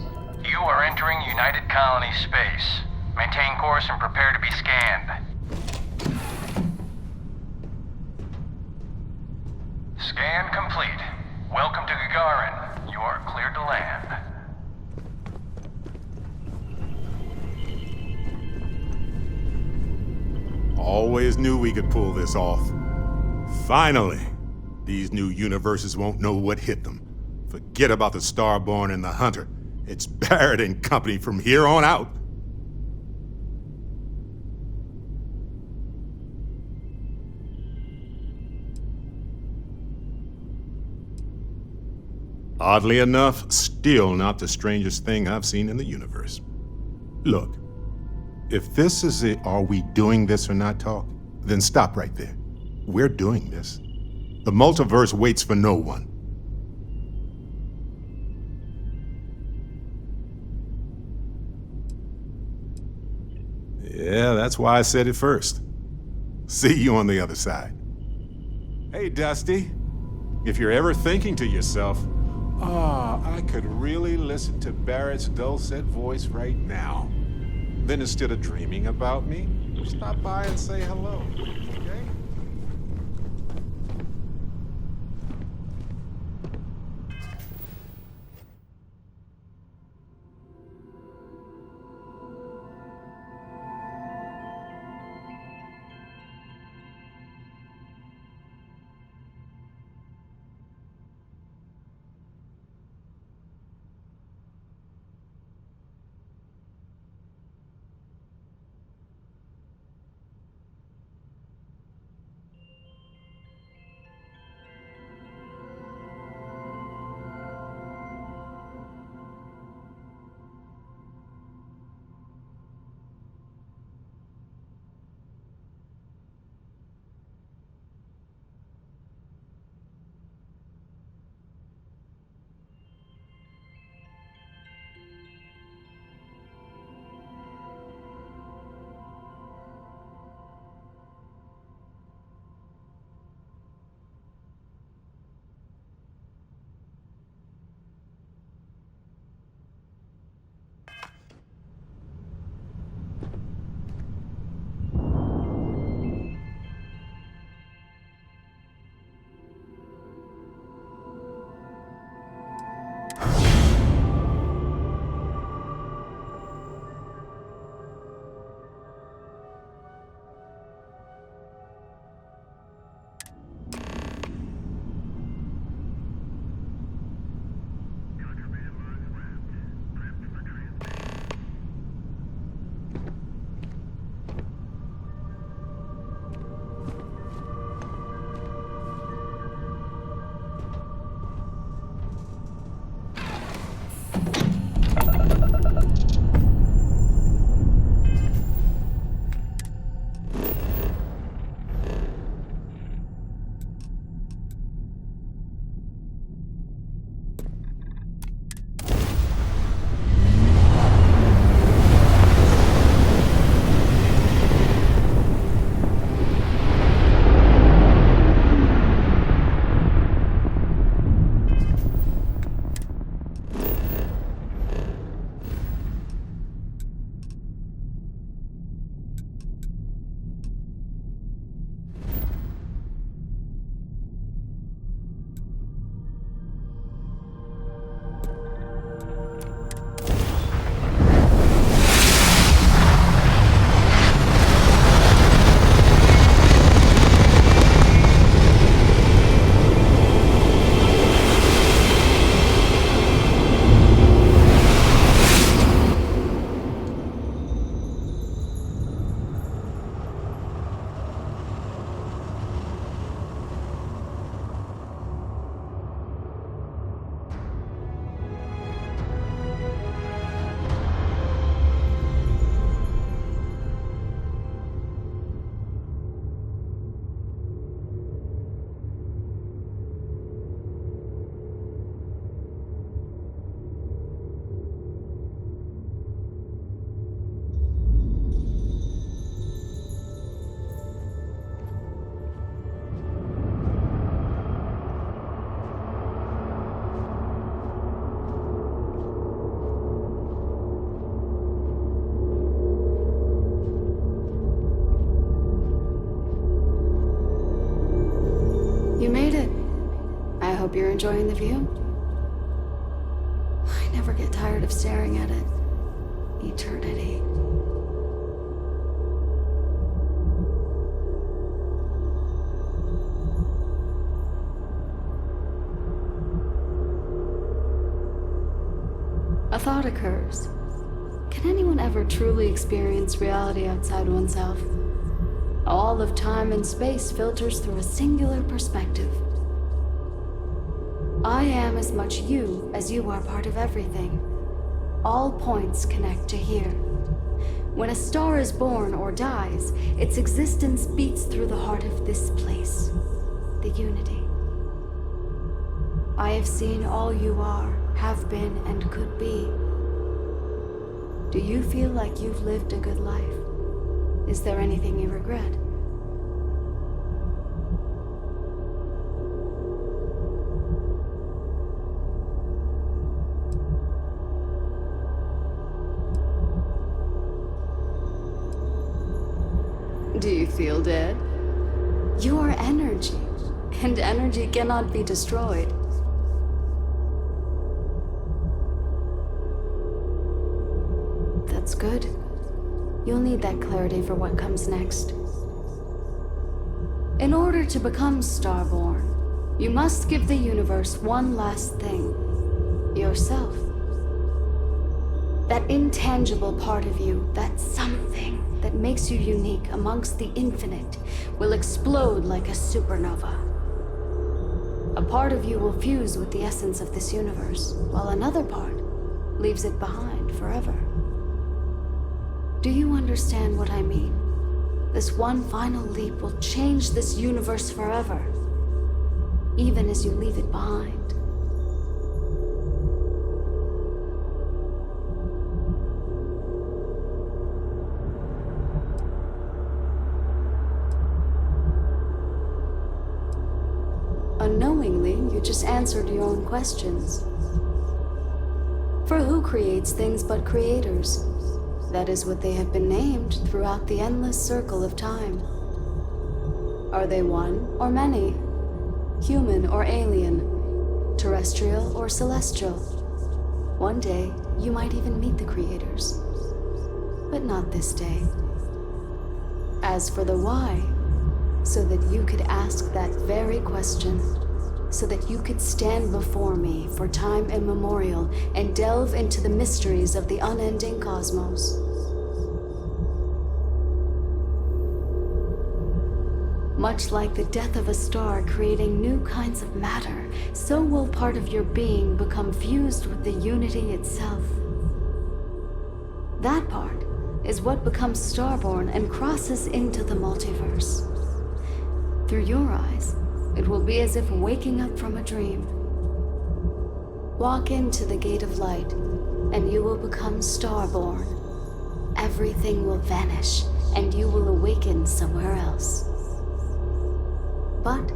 You are entering United Colony space. Maintain course and prepare to be scanned. Scan complete. Welcome to Gagarin. You are cleared to land. Always knew we could pull this off. Finally! These new universes won't know what hit them. Forget about the Starborn and the Hunter. It's Barrett and company from here on out. Oddly enough, still not the strangest thing I've seen in the universe. Look, if this is a "are we doing this or not" talk, then stop right there. We're doing this. The multiverse waits for no one. Yeah, that's why I said it first. See you on the other side. Hey, Dusty. If you're ever thinking to yourself, I could really listen to Barrett's dulcet voice right now, then instead of dreaming about me, stop by and say hello, okay? Hope you're enjoying the view. I never get tired of staring at it. Eternity. A thought occurs. Can anyone ever truly experience reality outside oneself? All of time and space filters through a singular perspective. I am as much you as you are part of everything. All points connect to here. When a star is born or dies, its existence beats through the heart of this place, the unity. I have seen all you are, have been, and could be. Do you feel like you've lived a good life? Is there anything you regret? Do you feel dead? You are energy, and energy cannot be destroyed. That's good. You'll need that clarity for what comes next. In order to become Starborn, you must give the universe one last thing. Yourself. That intangible part of you, that something that makes you unique amongst the infinite, will explode like a supernova. A part of you will fuse with the essence of this universe, while another part leaves it behind forever. Do you understand what I mean? This one final leap will change this universe forever, even as you leave it behind. Unknowingly, you just answered your own questions. For who creates things but creators? That is what they have been named throughout the endless circle of time. Are they one or many? Human or alien? Terrestrial or celestial? One day, you might even meet the creators. But not this day. As for the why, so that you could ask that very question, so that you could stand before me for time immemorial and delve into the mysteries of the unending cosmos. Much like the death of a star creating new kinds of matter, so will part of your being become fused with the unity itself. That part is what becomes Starborn and crosses into the multiverse. Through your eyes, it will be as if waking up from a dream. Walk into the gate of light, and you will become Starborn. Everything will vanish, and you will awaken somewhere else. But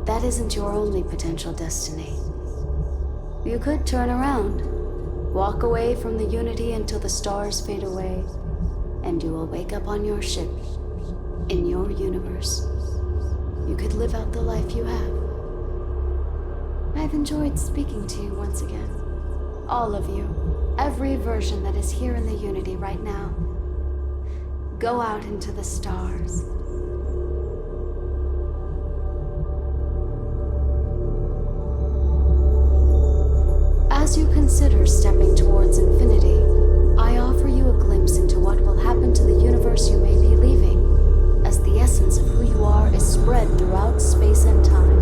that isn't your only potential destiny. You could turn around, walk away from the unity until the stars fade away, and you will wake up on your ship, in your universe. You could live out the life you have. I've enjoyed speaking to you once again. All of you, every version that is here in the Unity right now. Go out into the stars. As you consider stepping towards infinity, I offer you a glimpse into what will happen to the universe you may be leaving, as the essence of who you are is spread throughout space and time.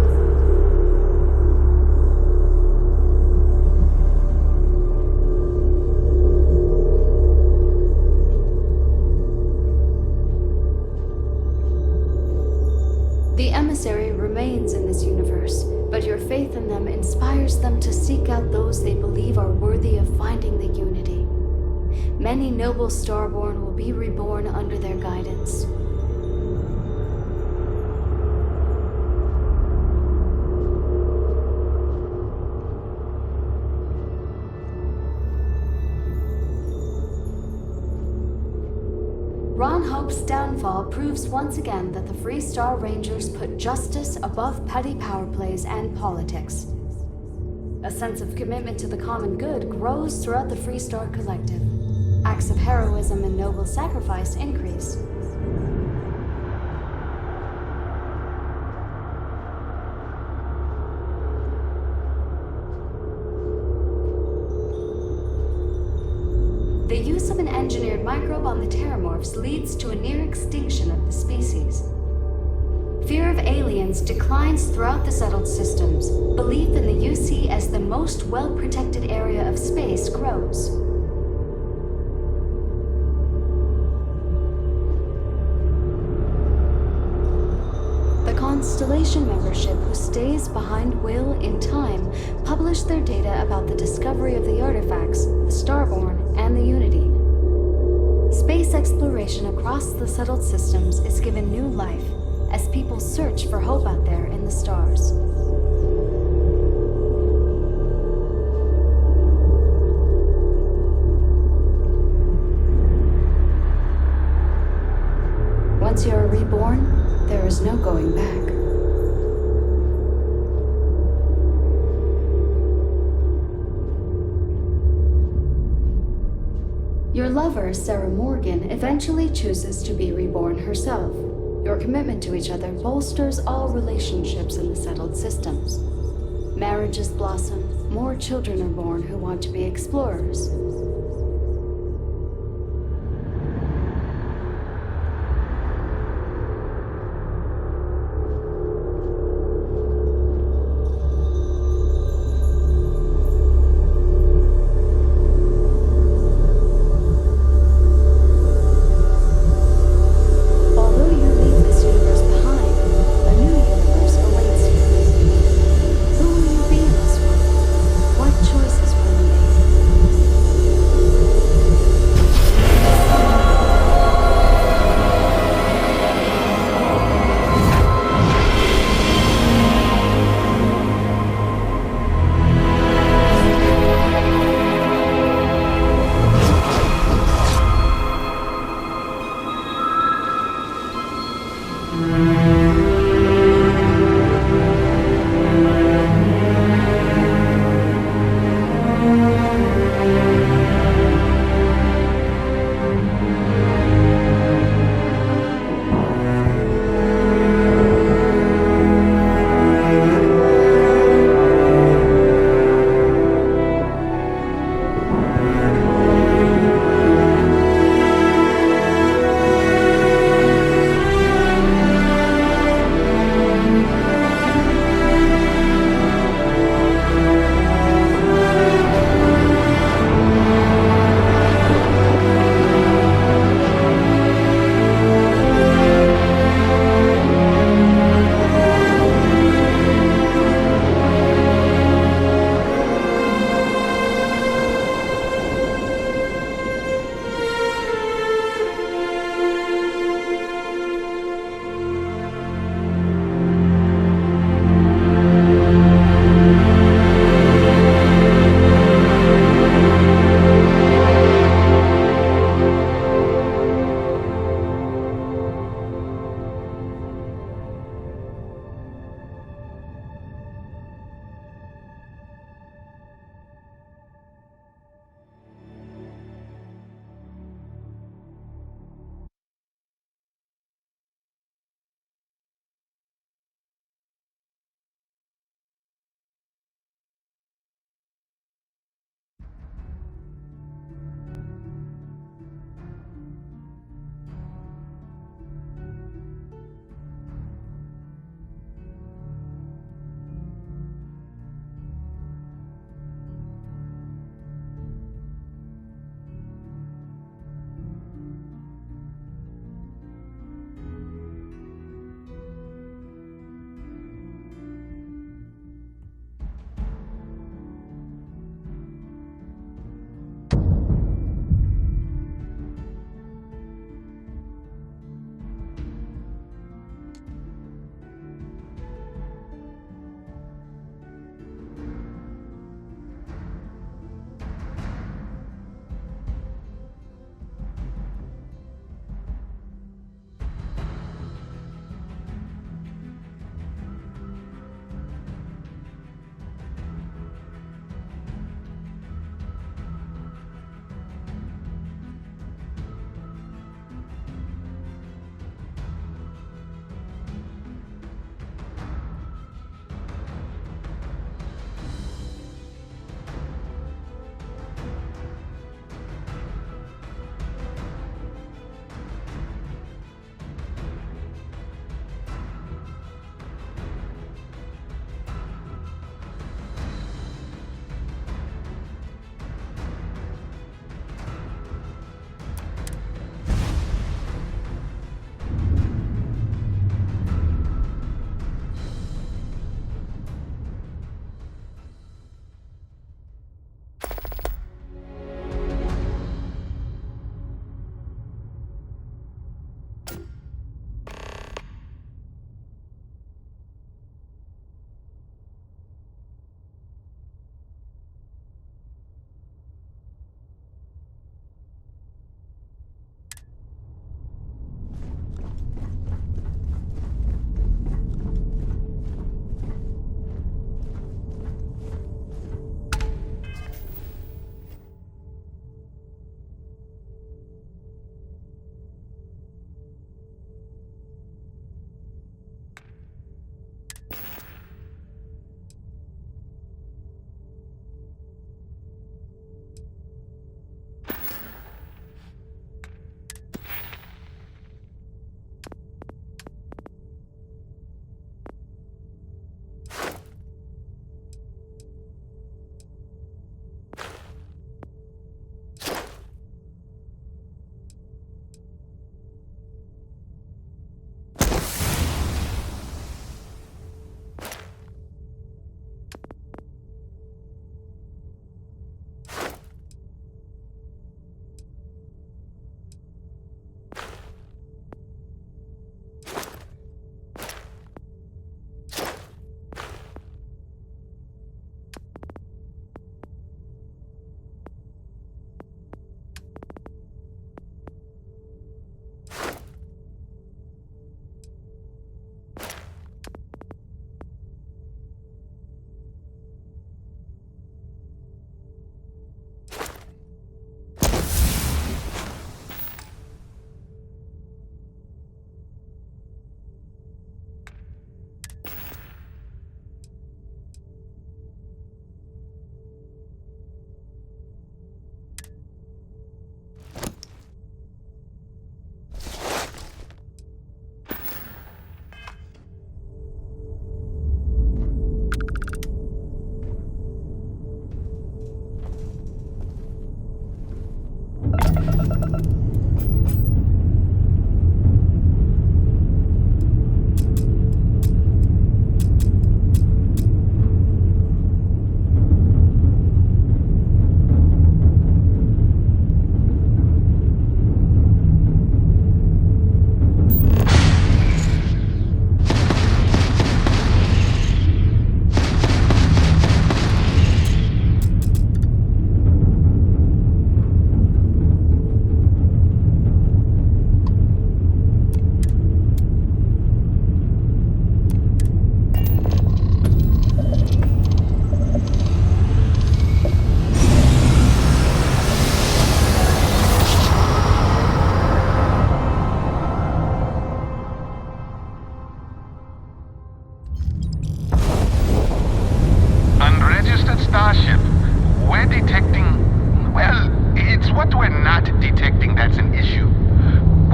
The emissary remains in this universe, but your faith in them inspires them to seek out those they believe are worthy of finding the unity. Many noble Starborn will be reborn under their guidance. Ron Hope's downfall proves once again that the Free Star Rangers put justice above petty power plays and politics. A sense of commitment to the common good grows throughout the Freestar Collective. Acts of heroism and noble sacrifice increase. The use of an engineered microbe on the Terramorphs leads to a near extinction of the species. Fear of aliens declines throughout the settled systems. Belief in the UC as the most well-protected area of space grows. The Constellation membership who stays behind will, in time, publish their data about the discovery of the artifacts, the Starborn, and the Unity. Space exploration across the settled systems is given new life as people search for hope out there in the stars. Once you are reborn, there is no going back. Your lover, Sarah Morgan, eventually chooses to be reborn herself. Your commitment to each other bolsters all relationships in the settled systems. Marriages blossom, more children are born who want to be explorers.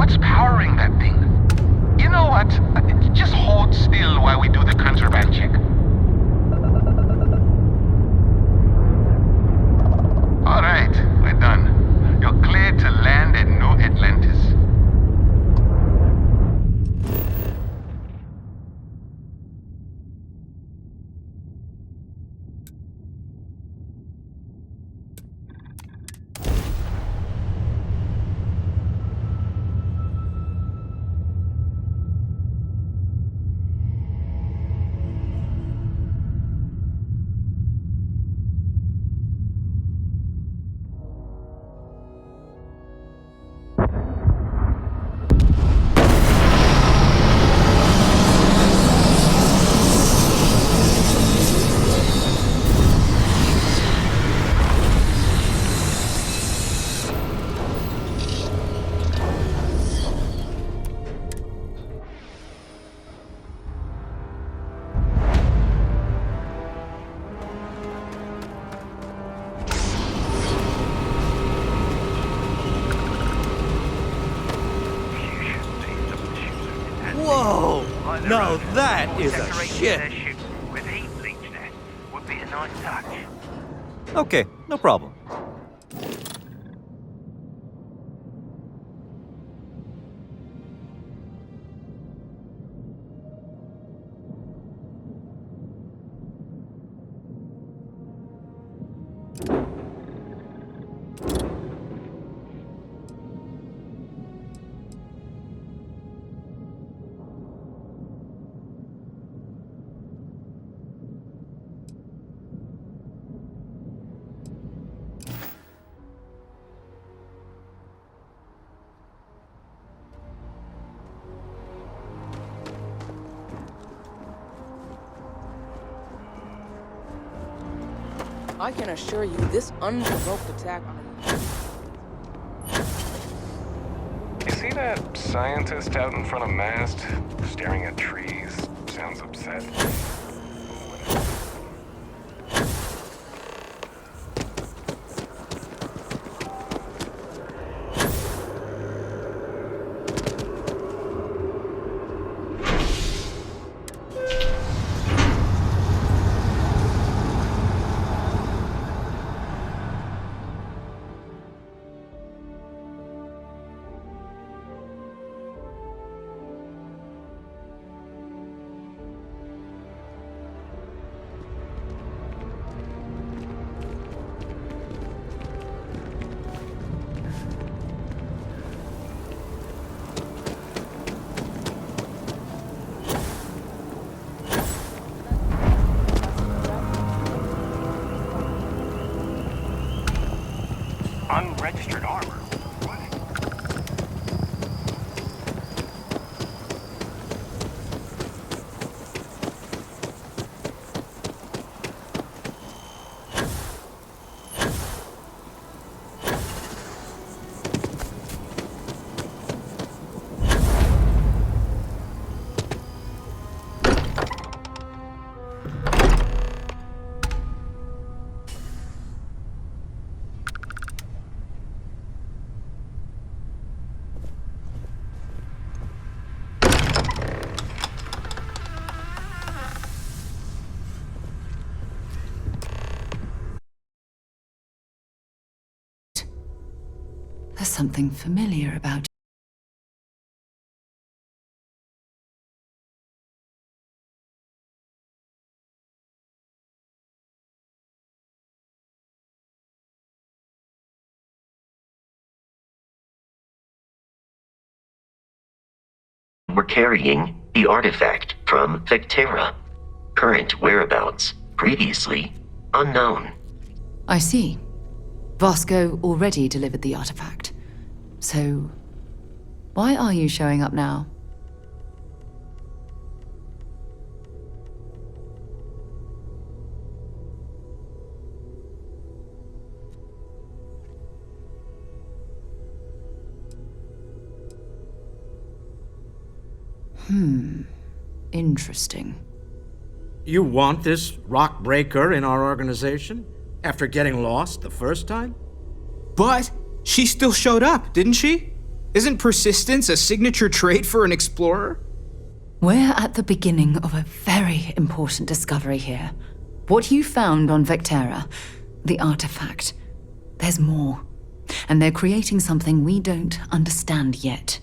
What's powering that thing? You know what? Just hold still while we do the contraband check. All right, we're done. You're cleared to land at New Atlantis. Whoa! Now that is a ship! With heat bleach there. Would be a nice touch. Okay, no problem. I can assure you this unprovoked attack on You see that scientist out in front of mast, staring at trees? Sounds upset. Unregistered armor. There's something familiar about We're carrying the artifact from Vectera. Current whereabouts, previously unknown. I see. Vasco already delivered the artifact. So, why are you showing up now? Interesting. You want this rock breaker in our organization? After getting lost the first time? But she still showed up, didn't she? Isn't persistence a signature trait for an explorer? We're at the beginning of a very important discovery here. What you found on Vectera, the artifact, there's more. And they're creating something we don't understand yet.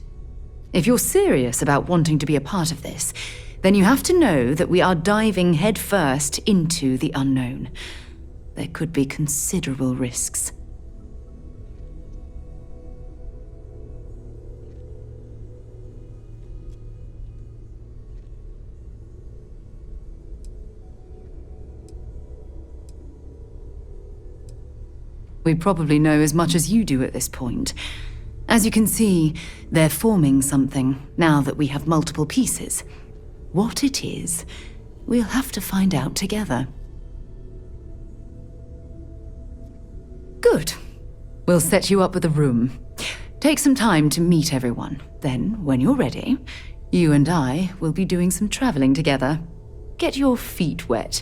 If you're serious about wanting to be a part of this, then you have to know that we are diving headfirst into the unknown. There could be considerable risks. We probably know as much as you do at this point. As you can see, they're forming something now that we have multiple pieces. What it is, we'll have to find out together. Good. We'll set you up with a room. Take some time to meet everyone. Then, when you're ready, you and I will be doing some traveling together. Get your feet wet.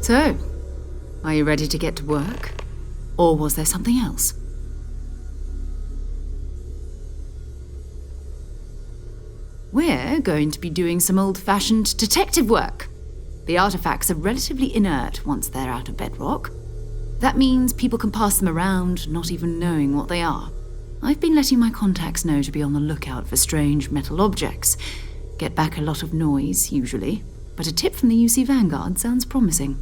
So, are you ready to get to work? Or was there something else? We're going to be doing some old-fashioned detective work. The artifacts are relatively inert once they're out of bedrock. That means people can pass them around, not even knowing what they are. I've been letting my contacts know to be on the lookout for strange metal objects. Get back a lot of noise, usually, but a tip from the UC Vanguard sounds promising.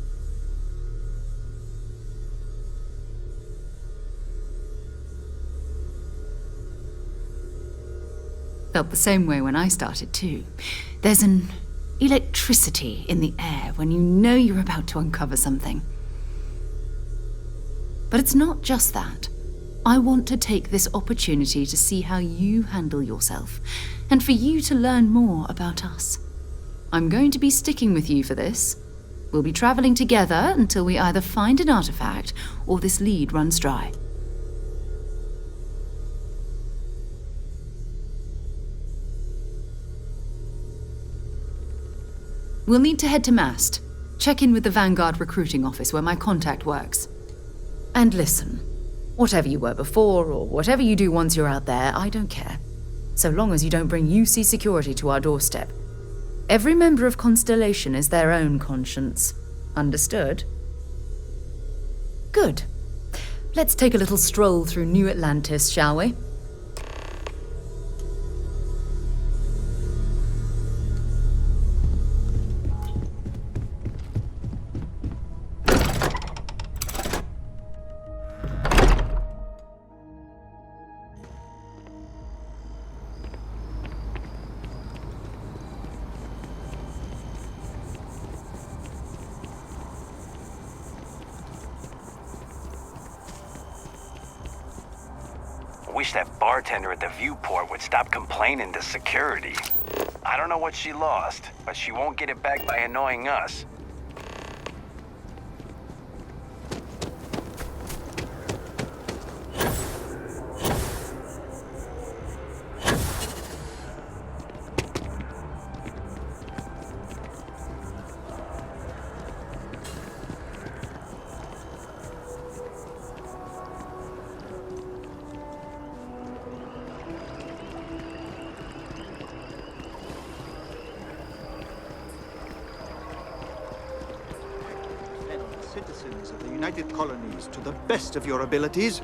Felt the same way when I started too. There's an electricity in the air when you know you're about to uncover something. But it's not just that. I want to take this opportunity to see how you handle yourself, and for you to learn more about us. I'm going to be sticking with you for this. We'll be traveling together until we either find an artifact or this lead runs dry. We'll need to head to Mast. Check in with the Vanguard recruiting office where my contact works. And listen, whatever you were before or whatever you do once you're out there, I don't care. So long as you don't bring UC security to our doorstep. Every member of Constellation is their own conscience. Understood? Good. Let's take a little stroll through New Atlantis, shall we? Wish that bartender at the viewport would stop complaining to security. I don't know what she lost, but she won't get it back by annoying us. Citizens of the United Colonies to the best of your abilities,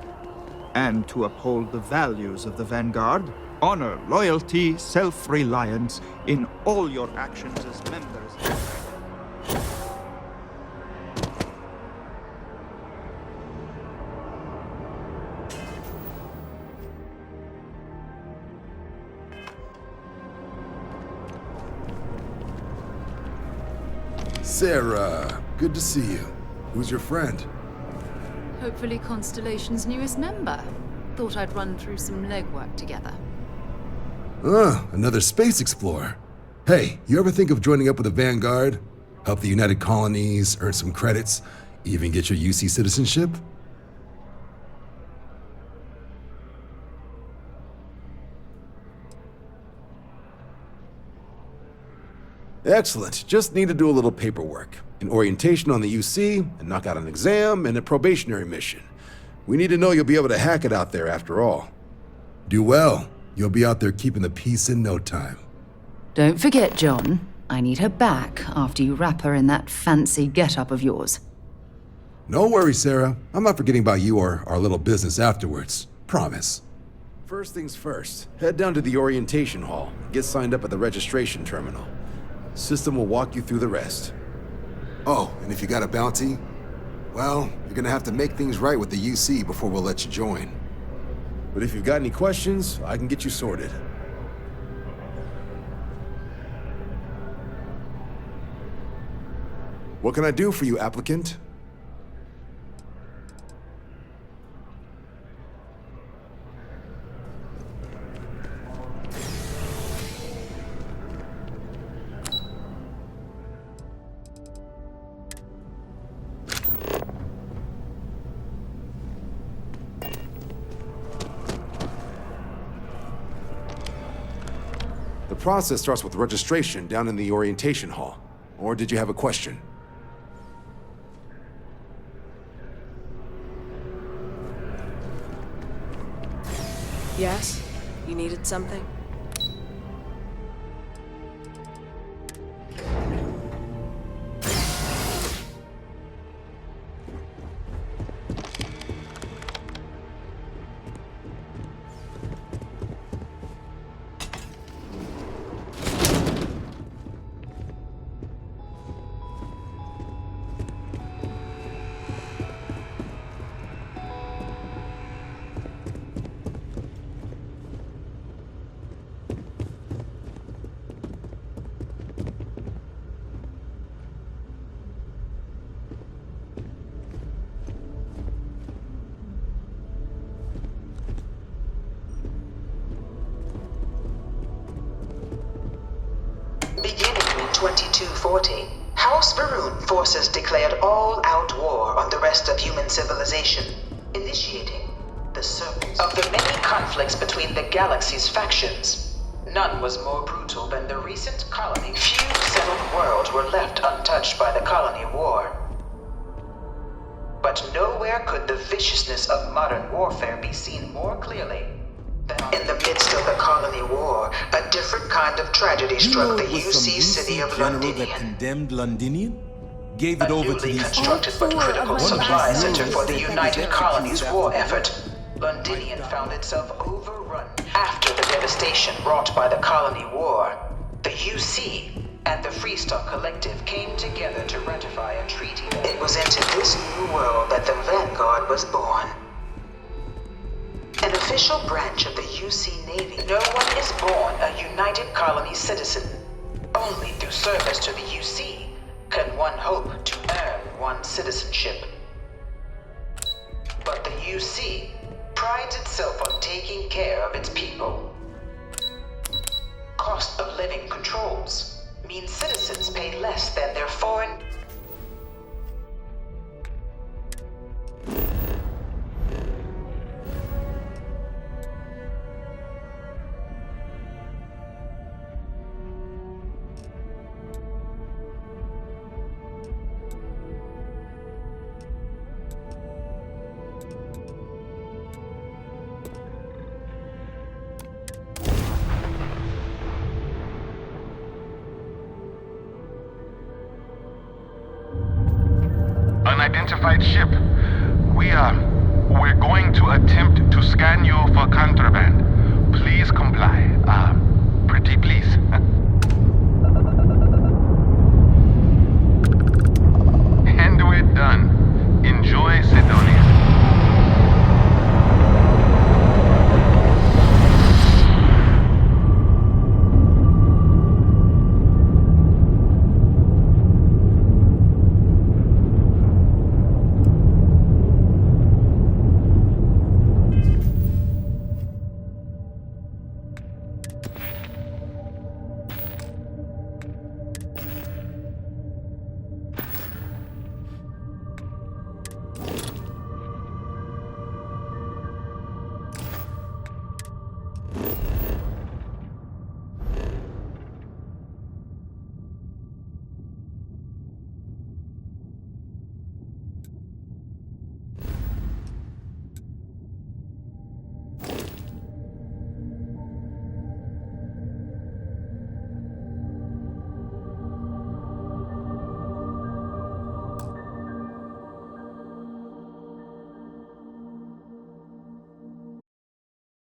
and to uphold the values of the Vanguard, honor, loyalty, self-reliance in all your actions as members. Sarah, good to see you. Who's your friend? Hopefully Constellation's newest member. Thought I'd run through some legwork together. Another space explorer. Hey, you ever think of joining up with the Vanguard? Help the United Colonies, earn some credits, even get your UC citizenship? Excellent. Just need to do a little paperwork. An orientation on the UC, and knock out an exam, and a probationary mission. We need to know you'll be able to hack it out there after all. Do well. You'll be out there keeping the peace in no time. Don't forget, John. I need her back after you wrap her in that fancy get-up of yours. No worries, Sarah. I'm not forgetting about you or our little business afterwards. Promise. First things first, head down to the orientation hall. Get signed up at the registration terminal. System will walk you through the rest. Oh, and if you got a bounty, well, you're gonna have to make things right with the UC before we'll let you join. But if you've got any questions, I can get you sorted. What can I do for you, applicant? The process starts with registration down in the orientation hall. Or did you have a question? Yes? You needed something? Beginning in 2240, House Varun forces declared all-out war on the rest of human civilization, initiating the circle of the many conflicts between the galaxy's factions. None was more brutal than the recent colony. Few settled worlds were left untouched by the colony war. But nowhere could the viciousness of modern warfare be seen more clearly. In the midst of the colony war, a different kind of tragedy struck the UC city of Londinian. That condemned Londinian? Gave it over to Newly these constructed but critical supply center for the United Colonies' war effort. Londinian found itself overrun after the devastation wrought by the colony war. The UC and the Freestock Collective came together to ratify a treaty. It was into this new world that the Vanguard was born. An official branch of the UC Navy. No one is born a United Colonies citizen. Only through service to the UC can one hope to earn one's citizenship. But the UC prides itself on taking care of its people. Cost of living controls mean citizens pay less than their foreign. Unidentified ship. We're going to attempt